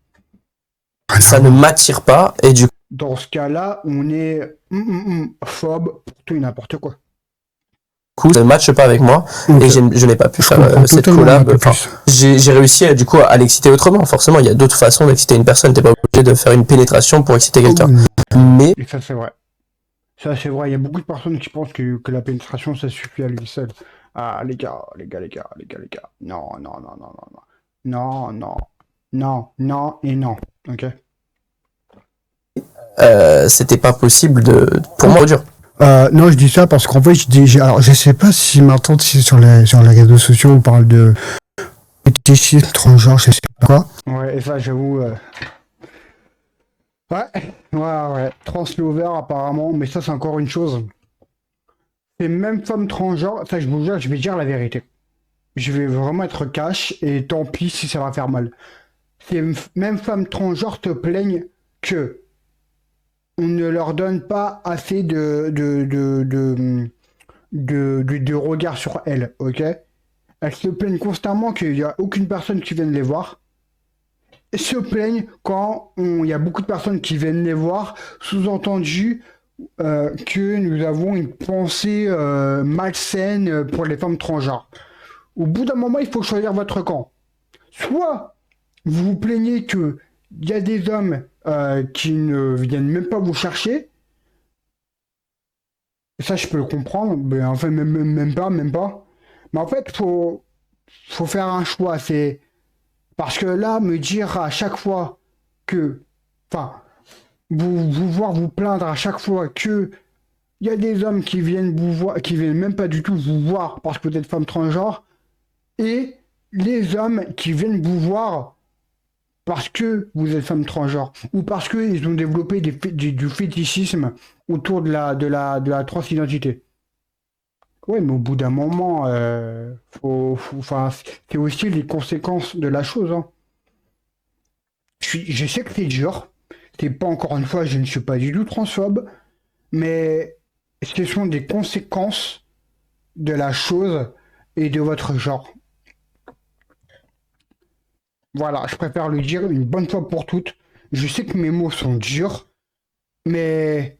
ça ne m'attire pas, et du Dans ce cas-là, on est phobe pour tout et n'importe quoi. coup, ça ne matche pas avec moi, Ok. et je n'ai pas pu Je faire comprends cette totalement un collab. peu Enfin, plus. j'ai réussi du coup à l'exciter autrement. Forcément, il y a d'autres façons d'exciter une personne. T'es pas obligé de faire une pénétration pour exciter quelqu'un. Mais Et ça, c'est vrai. Ça, c'est vrai. Il y a beaucoup de personnes qui pensent que la pénétration, ça suffit à lui seul. Ah, les gars. Non. Non et non. Ok? c'était pas possible pour moi dur. Non, je dis ça parce qu'en fait, alors, je sais pas si maintenant, si sur les réseaux sociaux, on parle de fétichisme, transgenre, je sais pas quoi. Ouais, et ça, j'avoue. Ouais. Translover, apparemment, mais ça, c'est encore une chose. Et même femme transgenre, ça, je vous jure, je vais dire la vérité. Je vais vraiment être cash, et tant pis si ça va faire mal. Même femmes transgenres te plaignent que on ne leur donne pas assez de regard sur elles, ok? Elles se plaignent constamment qu'il n'y a aucune personne qui vienne les voir. Elles se plaignent quand il y a beaucoup de personnes qui viennent les voir, sous-entendu que nous avons une pensée malsaine pour les femmes transgenres. Au bout d'un moment, il faut choisir votre camp. Soit vous vous plaignez que il y a des hommes qui ne viennent même pas vous chercher. Ça, je peux le comprendre. Mais en fait, même pas. Mais en fait, faut faire un choix. C'est parce que là, me dire à chaque fois que, enfin, vous voir vous plaindre à chaque fois que il y a des hommes qui viennent vous voir, qui viennent même pas du tout vous voir parce que vous êtes femme transgenre, et les hommes qui viennent vous voir parce que vous êtes femme transgenre, ou parce qu'ils ont développé du fétichisme autour de la transidentité. Ouais, mais au bout d'un moment, c'est aussi les conséquences de la chose. Hein. Je sais que c'est dur. C'est pas, encore une fois, je ne suis pas du tout transphobe, mais ce sont des conséquences de la chose et de votre genre. Voilà, je préfère le dire une bonne fois pour toutes. Je sais que mes mots sont durs, mais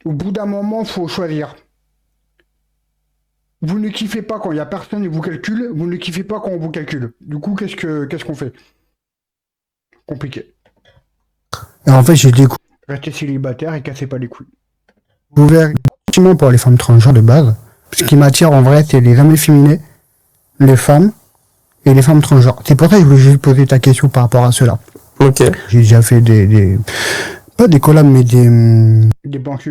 au bout d'un moment, faut choisir. Vous ne kiffez pas quand il n'y a personne et vous calcule, vous ne kiffez pas quand on vous calcule. Du coup, qu'est-ce qu'on fait? Compliqué. Et en fait, j'ai Restez célibataire et cassez pas les couilles. découvert effectivement pour les femmes transgenres de base. Ce qui m'attire en vrai, c'est les hommes efféminés, les femmes et les femmes transgenres. C'est pour ça que je voulais juste poser ta question par rapport à cela. Ok. J'ai déjà fait pas des collabs, mais Des banques.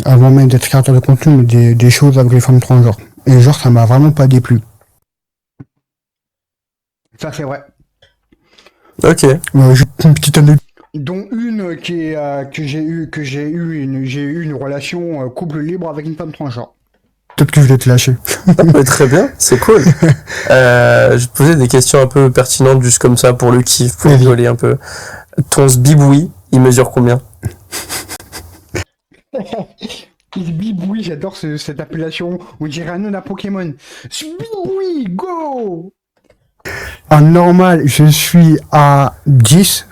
avant même d'être créateur de contenu, mais des choses avec les femmes transgenres. Et genre, ça m'a vraiment pas déplu. Ça, c'est vrai. Ok. J'ai une petite anecdote. Dont une que j'ai eu une relation couple libre avec une femme transgenre. Peut-être que je vais te lâcher. Ah, mais très bien, c'est cool. Je vais te poser des questions un peu pertinentes juste comme ça pour le kiff, pour rigoler un peu. Ton sbiboui, il mesure combien? Sbiboui, j'adore cette appellation. On dirait un nom d'un Pokémon. Sbiboui, go! En normal, je suis à 10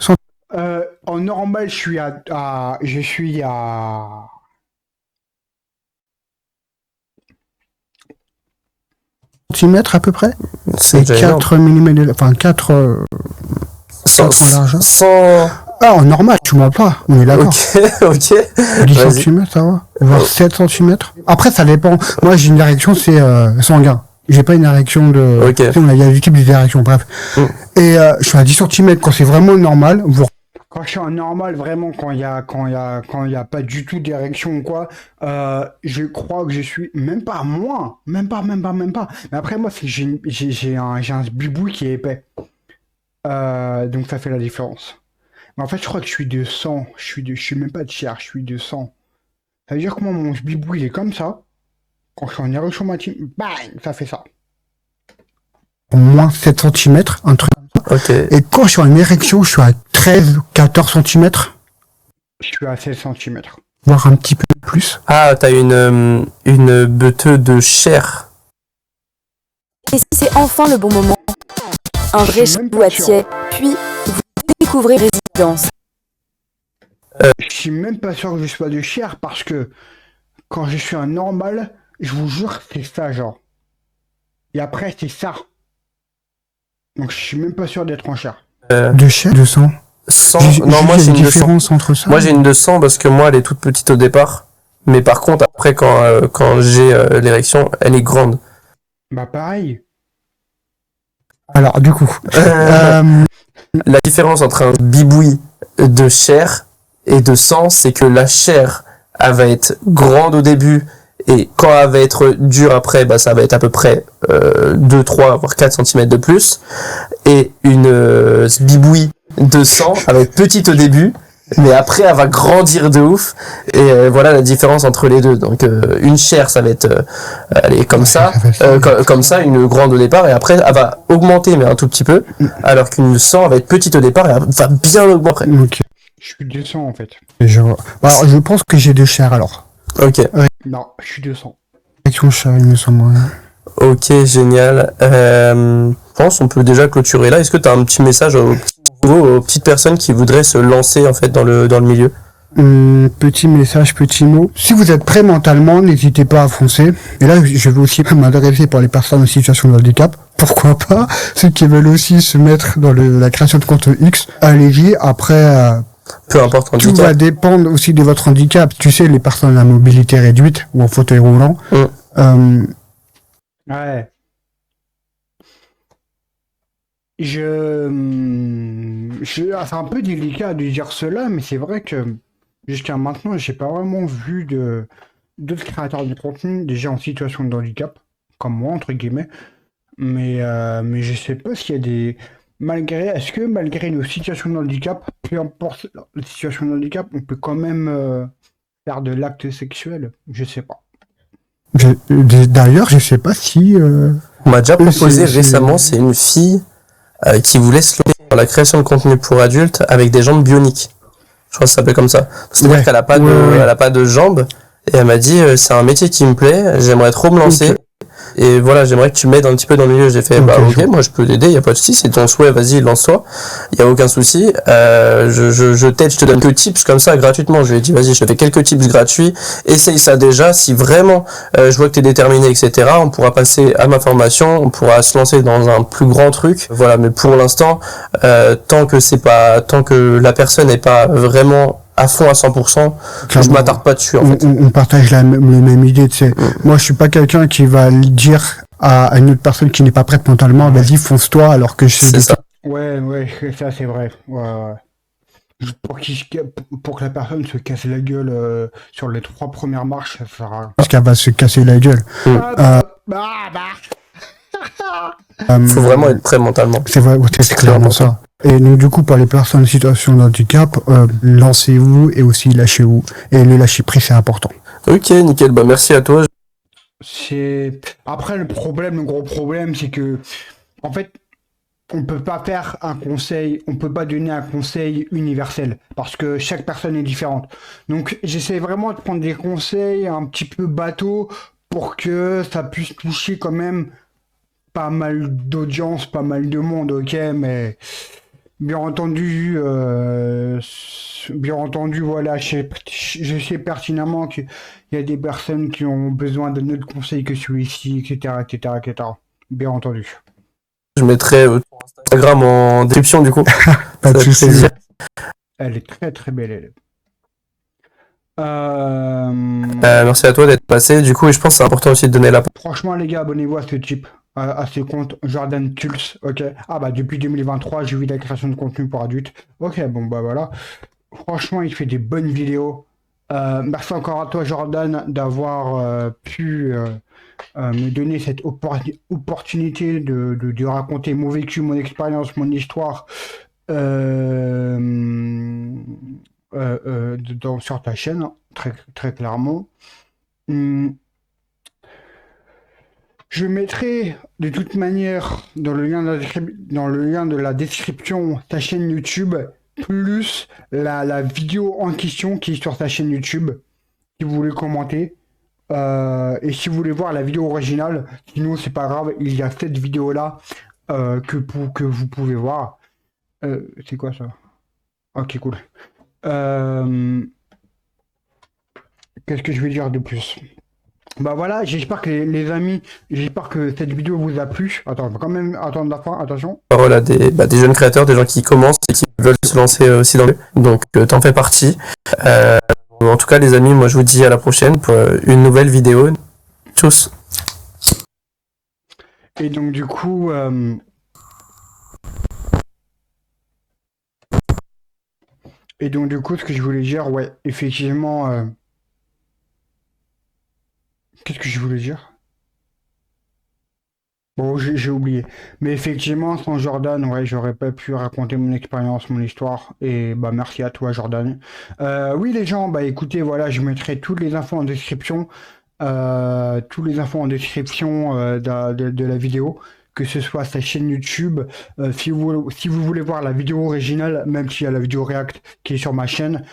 En normal, je suis à cm à peu près. C'est Et déjà énorme. 4 mm, enfin 4 en largeur. 100... Ah, en normal, tu m'as pas, on est d'accord. Ok. 10 Vas-y. cm, ça va. Voire 7 cm. Après, ça dépend. Moi, j'ai une érection, c'est sanguin. J'ai pas une érection de... Ok. Tu sais, il y a du type d'érection, bref. Et je suis à 10 cm quand c'est vraiment normal, voire quand je suis en normal, vraiment, quand il y a pas du tout d'érection ou quoi, je crois que je suis même pas moins, même pas. Mais après, moi, c'est que j'ai un biboui qui est épais. Donc ça fait la différence. Mais en fait, je crois que je suis de sang. Je suis même pas de chair, je suis de sang. Ça veut dire que moi, mon bibou, il est comme ça. Quand je suis en érection matinale, bang, ça fait ça. moins 7 cm, un truc. Ok. Et quand je suis en érection, je suis à 13, 14 cm, Je suis à 16 cm. voire un petit peu plus. Ah, t'as une beuteuse de chair. Et c'est enfin le bon moment. Un vrai Je suis même pas boîtier, puis vous découvrez Résidence. Je suis même pas sûr que je sois de chair parce que quand je suis un normal, je vous jure, c'est ça, genre. Et après, c'est ça. Donc je suis même pas sûr d'être en chair. De chair, de sang. 100. Non, moi j'ai une une de 100. différence entre ça. Moi j'ai une de 100 parce que moi elle est toute petite au départ. Mais par contre, après, quand j'ai l'érection, elle est grande. Bah pareil. Alors, du coup, La différence entre un biboui de chair et de sang, c'est que la chair elle va être grande au début, et quand elle va être dure après, bah, ça va être à peu près 2, 3, voire 4 centimètres de plus. Et une bibouille de sang, elle va être petite au début, mais après elle va grandir de ouf. Et voilà la différence entre les deux. Donc une chair, ça va être elle est comme ça, comme ça, une grande au départ, et après elle va augmenter, mais un tout petit peu, alors qu'une sang, elle va être petite au départ, et elle va bien augmenter. Ok. Je suis 200 en fait. Je vois. Alors, je pense que j'ai deux chairs alors. Ok. Non, je suis 200. Réaction chair, il me semble. Ok, génial. Je pense qu'on peut déjà clôturer là. Est-ce que tu as un petit message aux petites personnes qui voudraient se lancer en fait dans le milieu? Petit message, petit mot. Si vous êtes prêt mentalement, n'hésitez pas à foncer. Et là, je veux aussi m'adresser pour les personnes en situation de handicap. Pourquoi pas? Ceux qui veulent aussi se mettre dans la création de contenu X, allez-y. Après, Peu importe tout va dépendre aussi de votre handicap. Tu sais, les personnes à mobilité réduite ou en fauteuil roulant, Ouais. C'est un peu délicat de dire cela, mais c'est vrai que jusqu'à maintenant, j'ai pas vraiment vu d'autres créateurs de contenu déjà en situation de handicap, comme moi, entre guillemets. Mais je sais pas s'il y a des. Est-ce que malgré nos situations de handicap, peu importe la situation de handicap, on peut quand même faire de l'acte sexuel? Je sais pas. d'ailleurs, je sais pas si... On m'a déjà proposé c'est- récemment, c'est une fille qui voulait se lancer dans la création de contenu pour adultes avec des jambes bioniques. Je crois que ça s'appelle comme ça. C'est-à-dire Ouais. qu'elle a pas de, Ouais. elle a pas de jambes, et elle m'a dit c'est un métier qui me plaît, j'aimerais trop me lancer. Ok. Et voilà, j'aimerais que tu m'aides un petit peu dans le milieu. J'ai fait, Ok, bah je ok, vois. moi je peux t'aider, y a pas de souci, c'est ton souhait, vas-y, lance-toi. Y a aucun souci. Je t'aide, je te donne que tips comme ça gratuitement. Je lui ai dit, vas-y, je te fais quelques tips gratuits. Essaye ça déjà. Si vraiment je vois que t'es déterminé, etc., on pourra passer à ma formation, on pourra se lancer dans un plus grand truc. Voilà, mais pour l'instant, tant que la personne n'est pas vraiment à fond à 100%, je Clairement. m'attarde pas dessus en fait. On partage la même idée, tu sais. Moi, je suis pas quelqu'un qui va le dire à une autre personne qui n'est pas prête mentalement, vas-y, fonce-toi, alors que je sais C'est ça. Ouais, ça c'est vrai. Ouais. Juste pour que la personne se casse la gueule sur les 3 premières marches, ça sert à rien. qu'elle va se casser la gueule. Faut vraiment être prêt mentalement. C'est vrai, c'est clairement ça. Et donc, du coup, pour les personnes en situation de handicap, lancez-vous et aussi lâchez-vous. Et le lâcher prise, c'est important. Ok, nickel. Bah merci à toi. Après le gros problème, c'est que en fait, on peut pas faire un conseil, on peut pas donner un conseil universel parce que chaque personne est différente. Donc j'essaie vraiment de prendre des conseils un petit peu bateau pour que ça puisse toucher quand même pas mal d'audience, pas mal de monde, ok, mais bien entendu, voilà, je sais pertinemment qu'il y a des personnes qui ont besoin d'un autre conseil que celui-ci, etc. Bien entendu. Je mettrai ton Instagram en description du coup. Pas de Ça fait souci. plaisir. Elle est très très belle, elle. Merci à toi d'être passé. Du coup, et je pense que c'est important aussi de donner la Franchement, les gars, abonnez-vous à ce type, à ce compte Jordan Tulls, ok. Ah bah depuis 2023, j'ai vu la création de contenu pour adultes. Ok, bon bah voilà. Franchement, il fait des bonnes vidéos. Merci encore à toi, Jordan, d'avoir pu me donner cette opportunité de raconter mon vécu, mon expérience, mon histoire sur ta chaîne, hein, très, très clairement. Je mettrai de toute manière dans le lien de la description ta chaîne YouTube, plus la vidéo en question qui est sur ta chaîne YouTube, si vous voulez commenter. Et si vous voulez voir la vidéo originale, sinon c'est pas grave, il y a cette vidéo là que vous pouvez voir. C'est quoi ça? Ok, cool. Qu'est-ce que je vais dire de plus? Bah voilà, j'espère que les amis, j'espère que cette vidéo vous a plu. Attends, on va quand même attendre la fin, attention. parole à des jeunes créateurs, des gens qui commencent et qui veulent se lancer aussi dans le. Donc, t'en fais partie. En tout cas, les amis, moi je vous dis à la prochaine pour une nouvelle vidéo. Tchuss. Et donc du coup, ce que je voulais dire, ouais, effectivement, Qu'est-ce que je voulais dire? Bon, j'ai oublié. Mais effectivement, sans Jordan, ouais, j'aurais pas pu raconter mon expérience, mon histoire. Et bah merci à toi, Jordan. Oui, les gens, bah écoutez, voilà, je mettrai toutes les infos en description. Tous les infos en description de la vidéo, que ce soit sa chaîne YouTube. Si vous voulez voir la vidéo originale, même s'il y a la vidéo React qui est sur ma chaîne,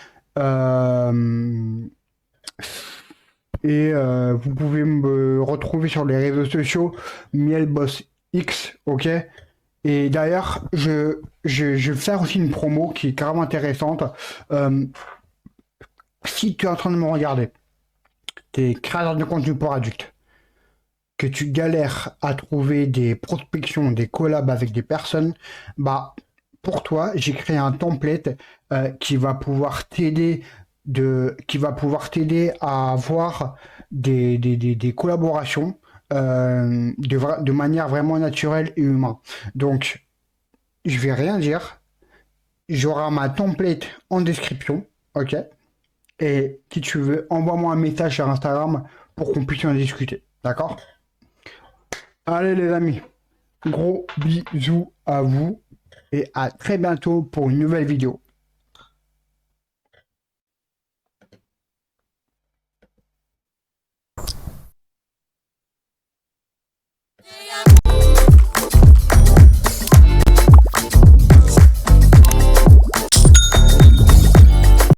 et vous pouvez me retrouver sur les réseaux sociaux, Mielboss X, ok? Et d'ailleurs, je vais faire aussi une promo qui est carrément intéressante. Si tu es en train de me regarder, tu es créateur de contenu pour adultes, que tu galères à trouver des prospections, des collabs avec des personnes, bah pour toi, j'ai créé un template qui va pouvoir t'aider à avoir des collaborations de manière vraiment naturelle et humaine. Donc, je vais rien dire. J'aurai ma template en description, ok? Et si tu veux, envoie-moi un message sur Instagram pour qu'on puisse en discuter, d'accord? Allez les amis, gros bisous à vous et à très bientôt pour une nouvelle vidéo.